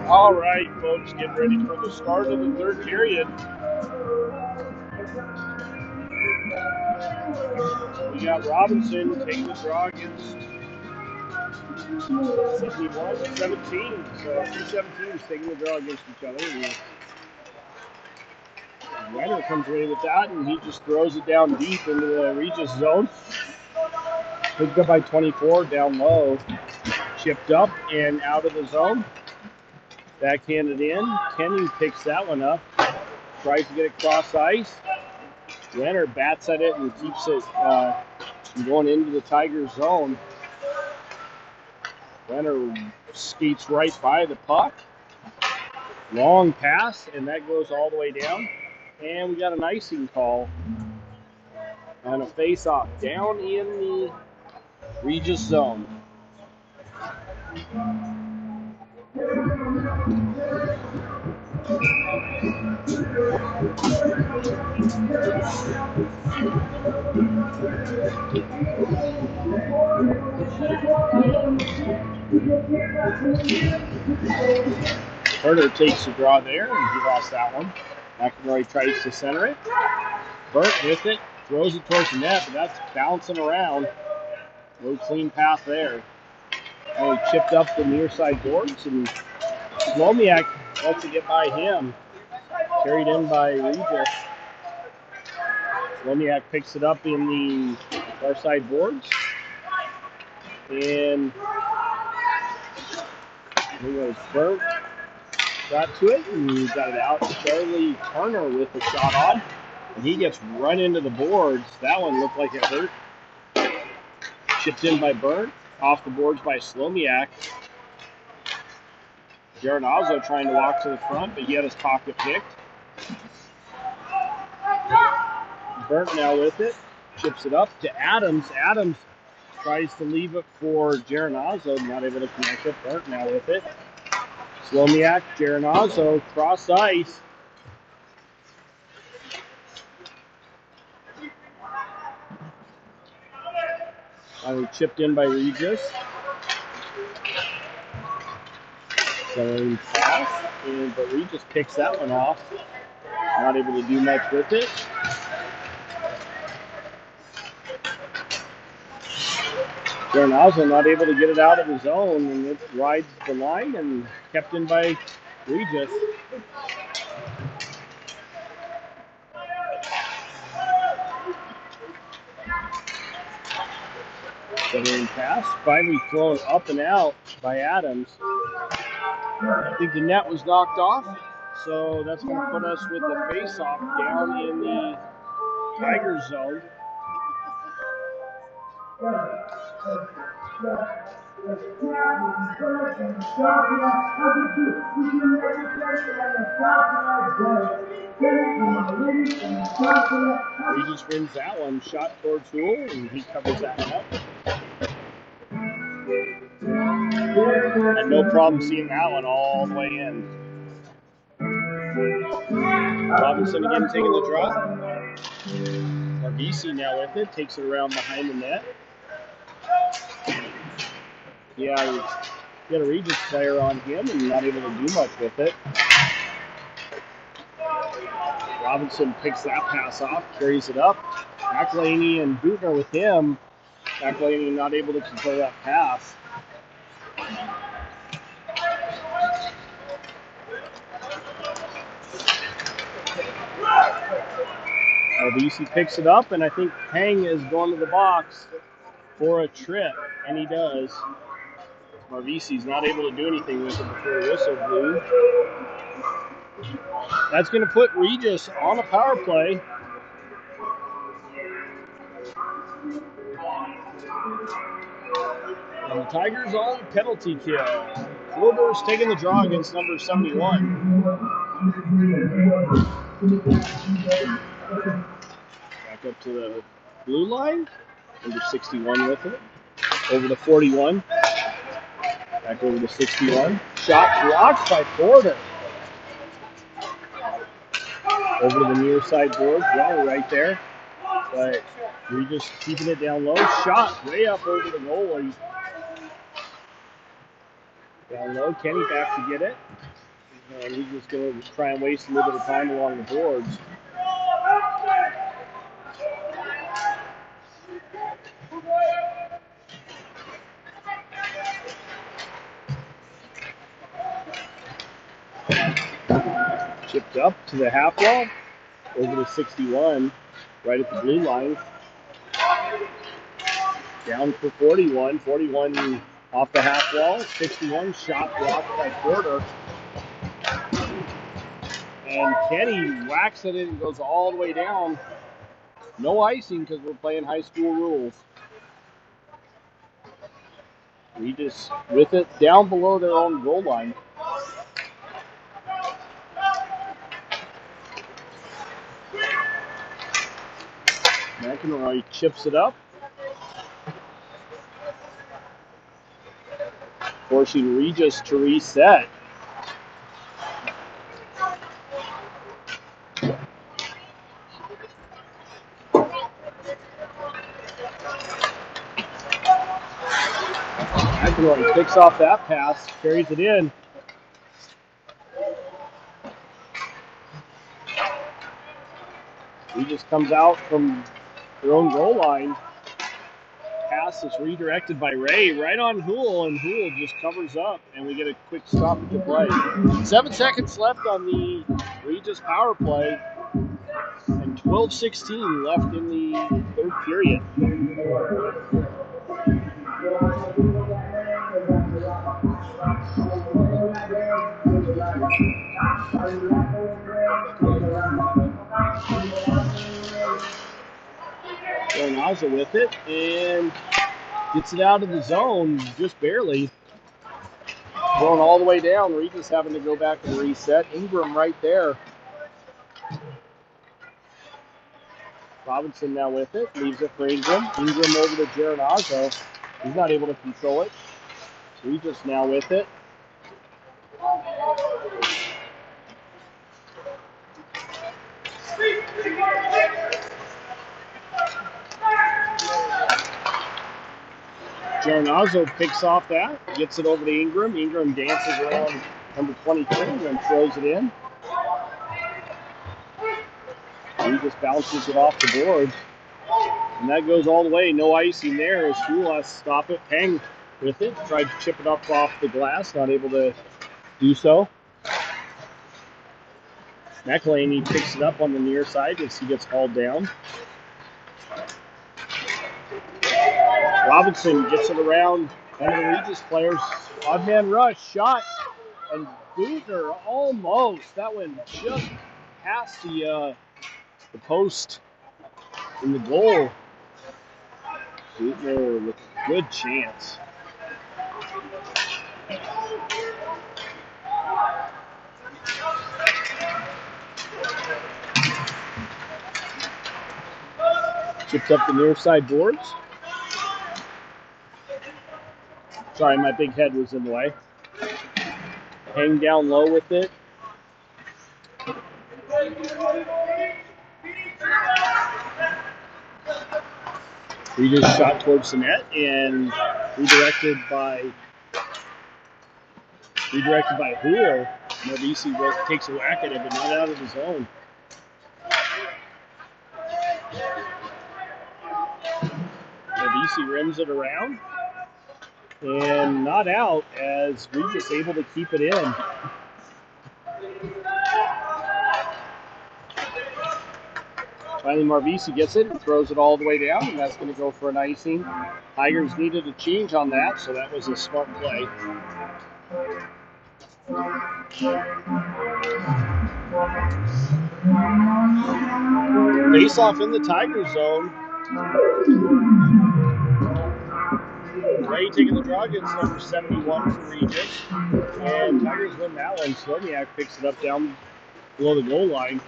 Speaker 1: All right, folks, get ready for the start of the third period. We got Robinson taking the draw against 17. So 2-17s taking the draw against each other. And Renner comes away with that, and he just throws it down deep into the Regis zone. Picked up by 24, down low. Chipped up and out of the zone. Backhanded in. Kenny picks that one up. Tries to get it cross ice. Renner bats at it and keeps it going into the Tigers zone. Renner skates right by the puck. Long pass, and that goes all the way down. And we got an icing call on a face-off down in the Regis zone. Herder takes the draw there, and he lost that one. McElroy tries to center it. Burt with it, throws it towards the net, but that's bouncing around. No clean path there. And he chipped up the near side boards, and Slomiak lets it get by him. Carried in by Regis. Slomiak picks it up in the far side boards. And it was Burt. Got to it and got it out. Charlie Turner with the shot on. And he gets run into the boards. That one looked like it hurt. Chipped in by Burt. Off the boards by Slomiak. Giardinazo trying to walk to the front, but he had his pocket picked. Burt now with it. Chips it up to Adams. Adams tries to leave it for Giardinazo. Not able to connect it. Burt now with it. Slomiak, Giardinazo, cross ice. Finally chipped in by Regis. Going pass, but Regis picks that one off. Not able to do much with it. Giardinazo not able to get it out of the zone, and it rides the line and kept in by Regis. Center pass, finally thrown up and out by Adams. I think the net was knocked off, so that's going to put us with the face-off down in the Tigers zone. Regis wins that one, shot towards Houle, and he covers that one up. Had no problem seeing that one all the way in. Robinson again taking the draw. Marvisi now with it, takes it around behind the net. Yeah, he had a Regis player on him and not able to do much with it. Robinson picks that pass off, carries it up. McElhaney and Bootner with him. McElhaney not able to control that pass. Marvisi picks it up, and I think Peng is going to the box for a trip, and he does. Marvisi's not able to do anything with it before the whistle blew. That's going to put Regis on a power play. And the Tigers on penalty kill. Kluber's taking the draw against number 71. Back up to the blue line. Number 61 with it. Over to 41. Back over to 61. Shot blocked by Porter. Over to the near side boards. Runner right there. But Regis keeping it down low. Shot way up over the goalie. Down low, Kenny back to get it. And he's just going to try and waste a little bit of time along the boards. Chipped up to the half wall, over to 61, right at the blue line. Down for 41. 41 off the half wall. 61 shot blocked by Porter. And Kenny whacks it in and goes all the way down. No icing because we're playing high school rules. Regis with it down below their own goal line. McEnroy chips it up, forcing Regis to reset. McEnroy picks off that pass, carries it in. Regis comes out from their own goal line. Pass is redirected by Ray right on Hool, and Hool just covers up, and we get a quick stoppage of play. 7 seconds left on the Regis power play, and 12:16 left in the third period. Naza with it, and gets it out of the zone just barely. Going all the way down. Regis having to go back and reset. Ingram right there. Robinson now with it. Leaves it for Ingram. Ingram over to Geronazzo. He's not able to control it. Regis now with it. Geronazzo picks off that, gets it over to Ingram. Ingram dances around number 22 and throws it in. He just bounces it off the board. And that goes all the way. No icing there as Shula has to stop it. Peng with it. Tried to chip it up off the glass. Not able to do so. McElhaney picks it up on the near side as he gets hauled down. Robinson gets it around one of the Regis players. Odd man rush, shot, and Bootner almost. That one just past the post in the goal. Bootner with a good chance. Chips up the near side boards. Sorry, my big head was in the way. Hang down low with it. We just shot towards the net and redirected by Hool. Marbisi takes a whack at it, but not out of the zone. Marbisi rims it around. And not out as Regis able to keep it in. Finally, Marbisi gets it and throws it all the way down, and that's going to go for an icing. Tigers needed a change on that, so that was a smart play. Face off in the Tiger zone. Ray taking the draw against number 71 for Regis. And Tigers win that one. Slovniak picks it up down below the goal line.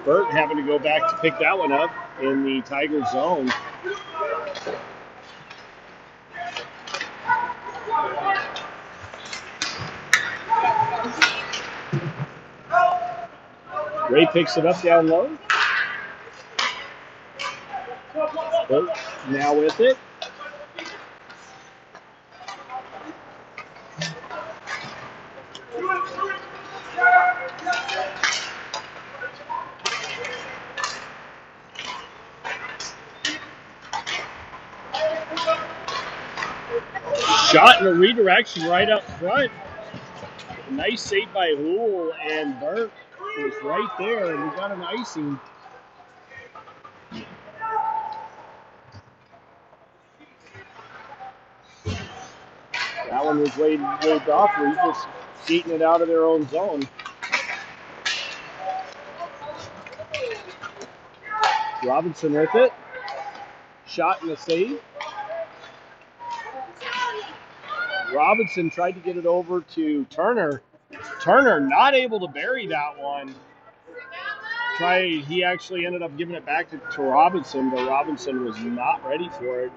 Speaker 1: Burt having to go back to pick that one up in the Tiger zone. Ray picks it up down low. Oh, now with it. Shot in a redirection right up front. Nice save by Hool, and Burt was right there, and we got an icing. That one was waved off. Regis skating it out of their own zone. Robinson with it. Shot and a save. Robinson tried to get it over to Turner. Turner not able to bury that one. He actually ended up giving it back to Robinson, but Robinson was not ready for it.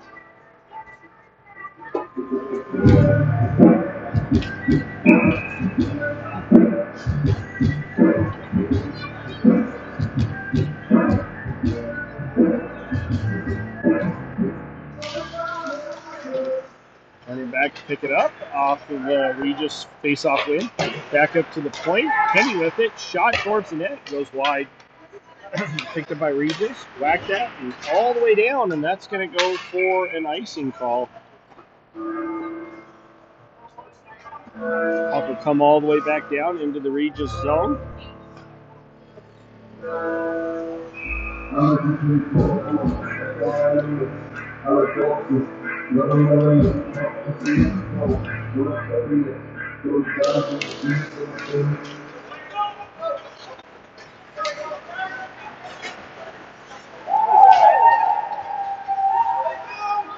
Speaker 1: Turning back to pick it up off of the Regis face-off win. Back up to the point. Kenny with it. Shot towards the net. Goes wide. Picked up by Regis. Whacked that and all the way down, and that's going to go for an icing call. Puck will come all the way back down into the Regis zone.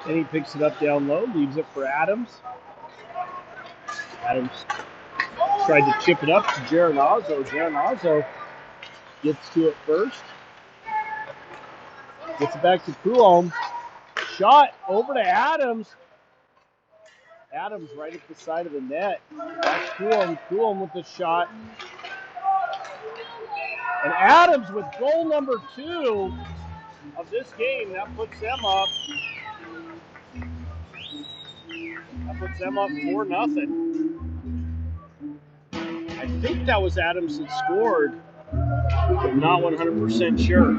Speaker 1: And he picks it up down low, leaves it for Adams. Adams tried to chip it up to Geronazzo. Geronazzo gets to it first. Gets it back to Coulomb. Shot over to Adams. Adams right at the side of the net. That's Coulomb. Coulomb with the shot. And Adams with goal number 2 of this game. That puts them up. That puts them up 4-0. I think that was Adams that scored. I'm not 100% sure.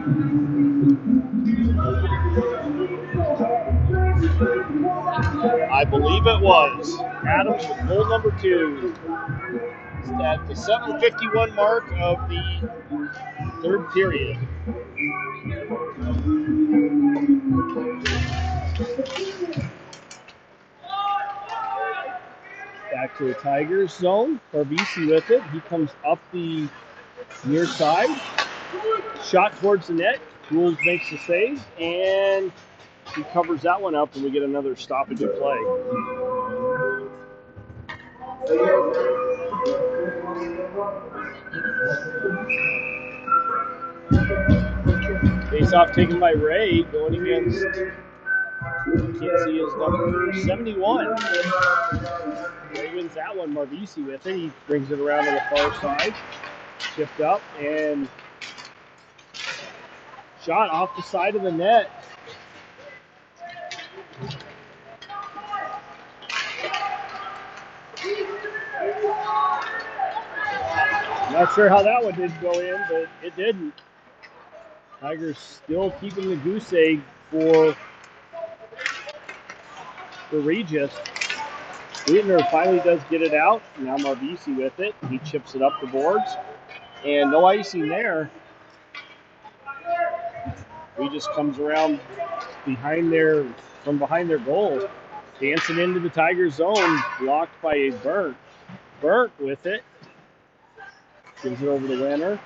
Speaker 1: I believe it was. Adams with goal number 2 at the 7:51 mark of the third period. Back to the Tigers zone. Barbisi with it. He comes up the near side. Shot towards the net. Rules makes the save, and he covers that one up, and we get another stoppage of play. Face-off taken by Ray, going against, can't see his number, 71. Ray wins that one. Barbisi with it. He brings it around to the far side. Chipped up, and shot off the side of the net. Not sure how that one didn't go in, but it didn't. Tigers still keeping the goose egg for Regis. Sweetener finally does get it out. Now Barbisi with it. He chips it up the boards. And no icing there. Regis comes around from behind their goal. Dancing into the Tigers zone. Blocked by a Burnt. Burnt with it. Gives it over to Renner.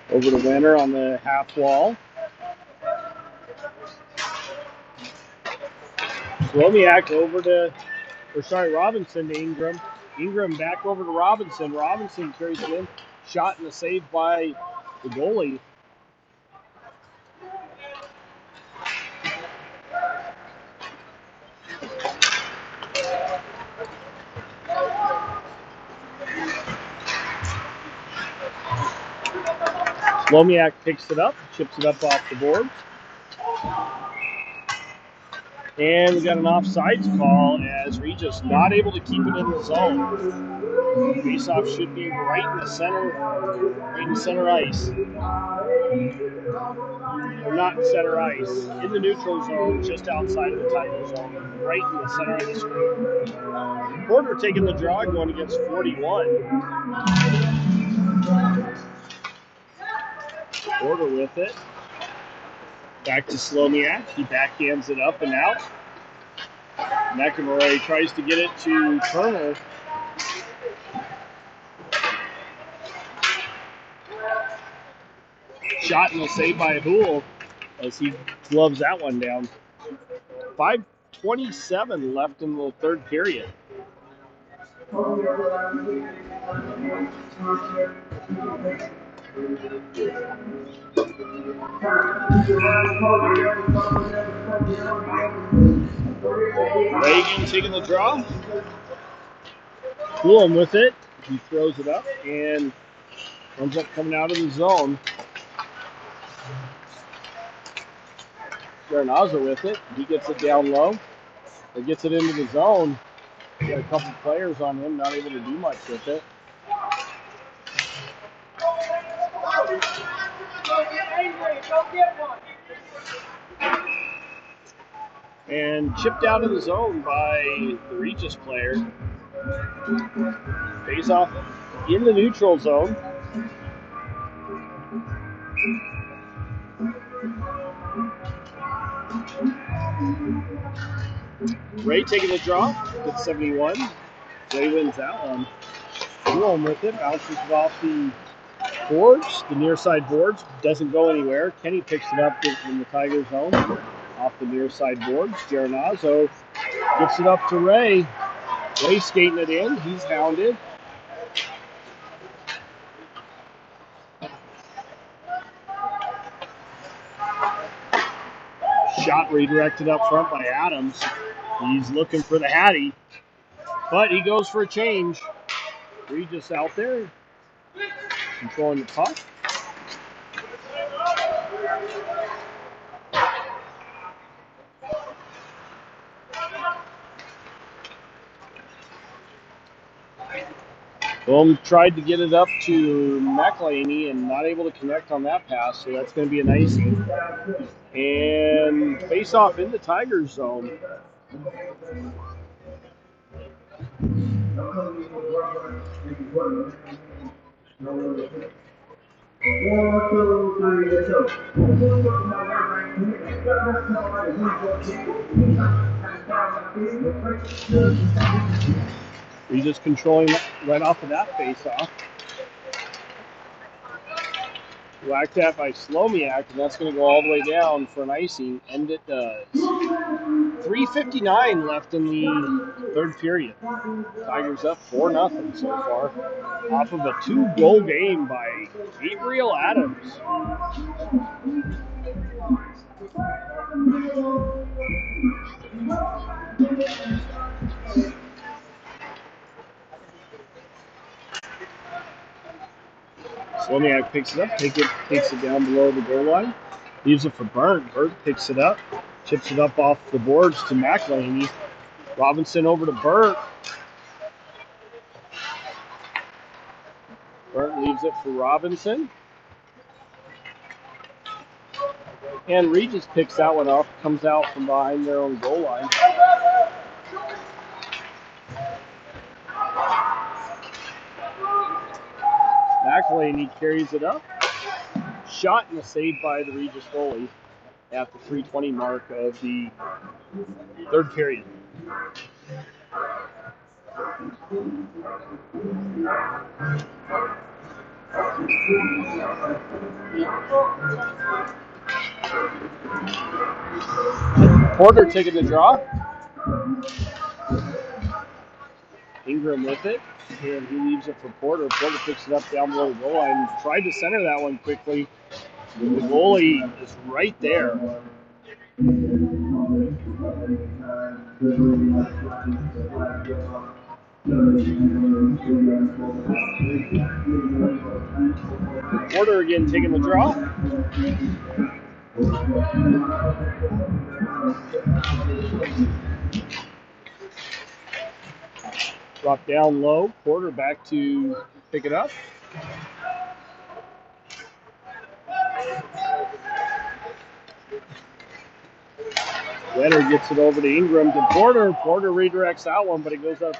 Speaker 1: Over to Renner on the half wall. Slomiak over to Robinson to Ingram. Ingram back over to Robinson. Robinson carries it in. Shot and a save by the goalie. Slomiak picks it up, chips it up off the board. And we got an offsides call as Regis not able to keep it in the zone. Face-off should be right in the center ice. Or not in center ice, in the neutral zone, just outside of the Tiger zone, right in the center of the screen. Porter taking the draw, going against 41. Porter with it. Back to Slomiak. He backhands it up and out. McEnroy tries to get it to Turner. Shot and a save by Houle as he gloves that one down. 5:27 left in the third period. Reagan taking the draw. Cool with it. He throws it up and ends up coming out of the zone. Garnaza with it. He gets it down low. He gets it into the zone. Got a couple players on him, not able to do much with it. And chipped out of the zone by the Regis player. Face off in the neutral zone. Ray taking the draw, gets 71. Ray wins that one. Cool with it, bounces it off the boards, the near side boards, doesn't go anywhere. Kenny picks it up in the Tiger zone, off the near side boards. Geronazzo gets it up to Ray. Ray skating it in, he's hounded. Shot redirected up front by Adams. He's looking for the Hattie, but he goes for a change. Regis out there, controlling the puck. Boom tried to get it up to McElhaney and not able to connect on that pass, so that's going to be an icing. And face off in the Tigers zone. He's just controlling right off of that face-off. Whacked at by Slomiak, and that's going to go all the way down for an icing, and it does. 3:59 left in the third period. Tigers up 4-0 so far, off of a 2-goal game by Gabriel Adams. Slomiak picks it up, takes it down below the goal line, leaves it for Burt. Burt picks it up, chips it up off the boards to McElhaney. Robinson over to Burt. Burt leaves it for Robinson. And Regis picks that one up, comes out from behind their own goal line. McElhaney carries it up. Shot and a save by the Regis goalie at the 3:20 mark of the third period. Porter taking the draw. Ingram with it, and he leaves it for Porter. Porter picks it up down below the goal line. Tried to center that one quickly. The goalie is right there. Porter again taking the draw. Drop down low. Porter back to pick it up. Leonard gets it over to Ingram to Porter. Porter redirects that one, but it goes up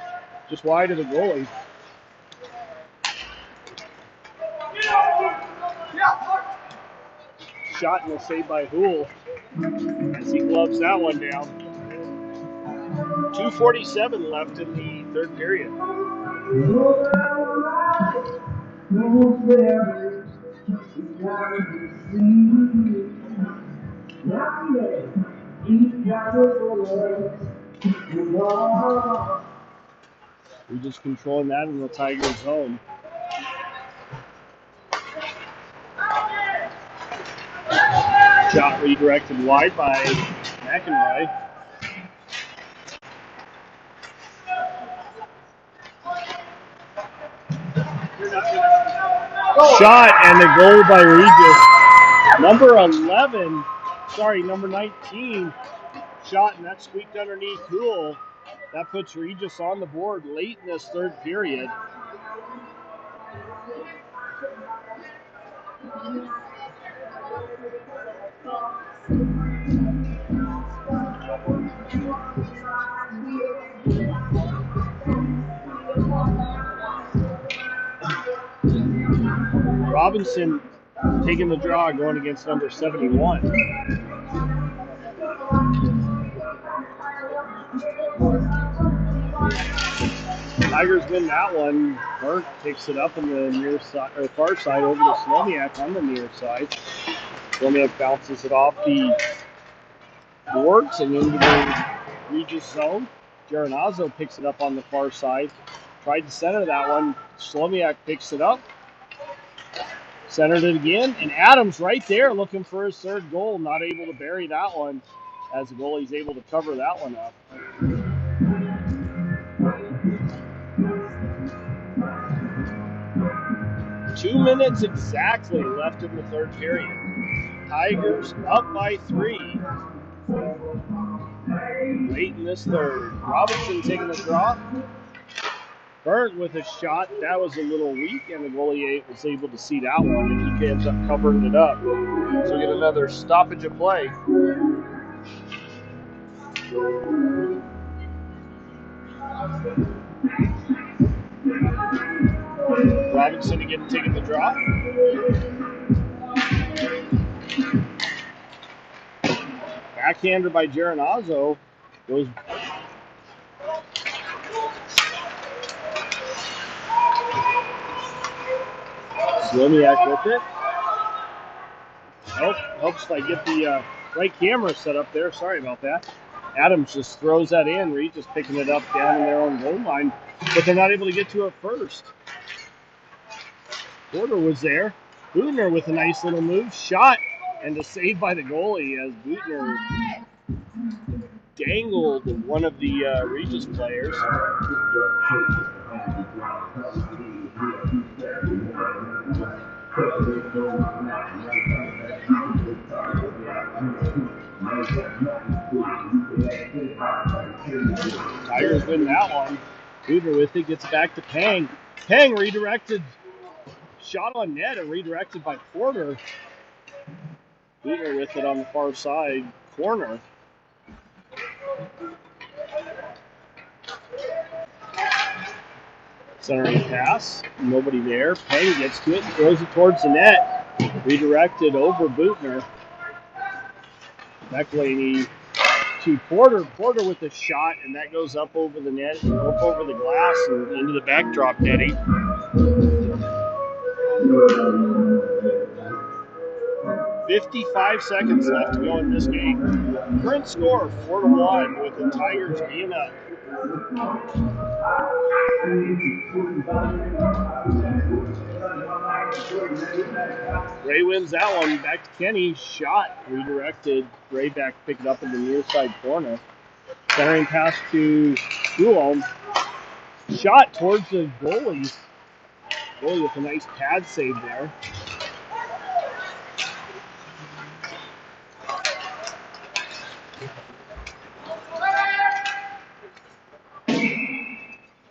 Speaker 1: just wide of the goalie. Shot and a save by Houle as he gloves that one down. 2:47 left in the third period. We're just controlling that in the Tigers' zone. Shot redirected wide by McEnroy. Shot and a goal by Regis. Number 19 shot, and that squeaked underneath Houle. That puts Regis on the board late in this third period. Robinson taking the draw, going against number 71. Tigers win that one. Burke picks it up in the near side, or far side, over to Slomiak on the near side. Slomiak bounces it off the boards and into the Regis zone. Geronazzo picks it up on the far side. Tried to center that one. Slomiak picks it up. Centered it again, and Adams right there looking for his third goal. Not able to bury that one, as the goalie's able to cover that one up. Two minutes exactly left in the third period. Tigers up by 3. Late in this third. Robinson taking the draw. Burnt with a shot. That was a little weak, and the goalie was able to see that one, and he ends up covering it up. So we get another stoppage of play. Robinson again taking the draw. Backhander by Geronazzo goes. Slomiak with it. Helps if I get the right camera set up there. Sorry about that. Adams just throws that in. Regis picking it up down in their own goal line, but they're not able to get to it first. Porter was there. Bootner with a nice little move. Shot and a save by the goalie as Bootner dangled one of the Regis players. Tigers win that one. Bootner with it, gets back to Pang. Pang redirected. Shot on net and redirected by Porter. Bootner with it on the far side corner. Centering pass, nobody there. Pang gets to it, throws it towards the net. Redirected over Bootner. McElhaney to Porter. Porter with a shot, and that goes up over the net, up over the glass, and into the backdrop netting. 55 seconds left to go in this game. Current score 4-1 with the Tigers being up. Ray wins that one. Back to Kenny. Shot redirected. Ray back to pick it up in the near side corner. Centering pass to Schoolholm. Shot towards the goalie. Goalie with a nice pad save there.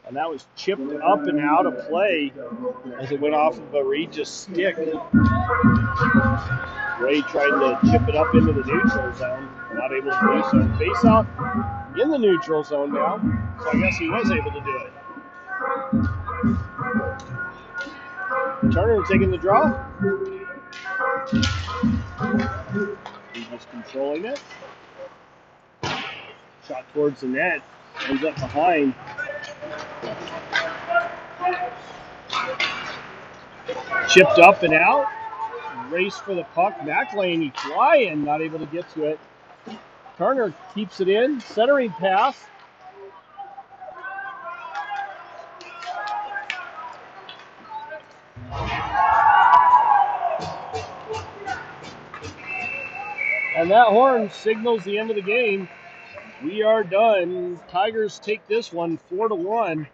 Speaker 1: And that was chipped up and out of play as it went off of a Regis stick. Ray trying to chip it up into the neutral zone. Not able to do so. Face off in the neutral zone now. So I guess he was able to do it. Turner taking the draw. He's just controlling it. Shot towards the net. Ends up behind. Chipped up and out. Race for the puck. McElhaney flying. Not able to get to it. Turner keeps it in. Centering pass. And that horn signals the end of the game. We are done. Tigers take this one 4-1.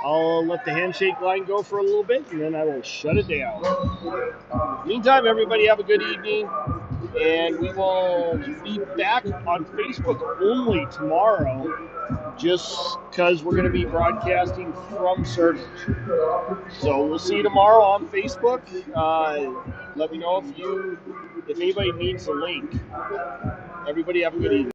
Speaker 1: I'll let the handshake line go for a little bit, and then I will shut it down. Meantime, everybody have a good evening, and we will be back on Facebook only tomorrow, just because we're going to be broadcasting from servers. So we'll see you tomorrow on Facebook. Let me know if anybody needs a link. Everybody have a good evening.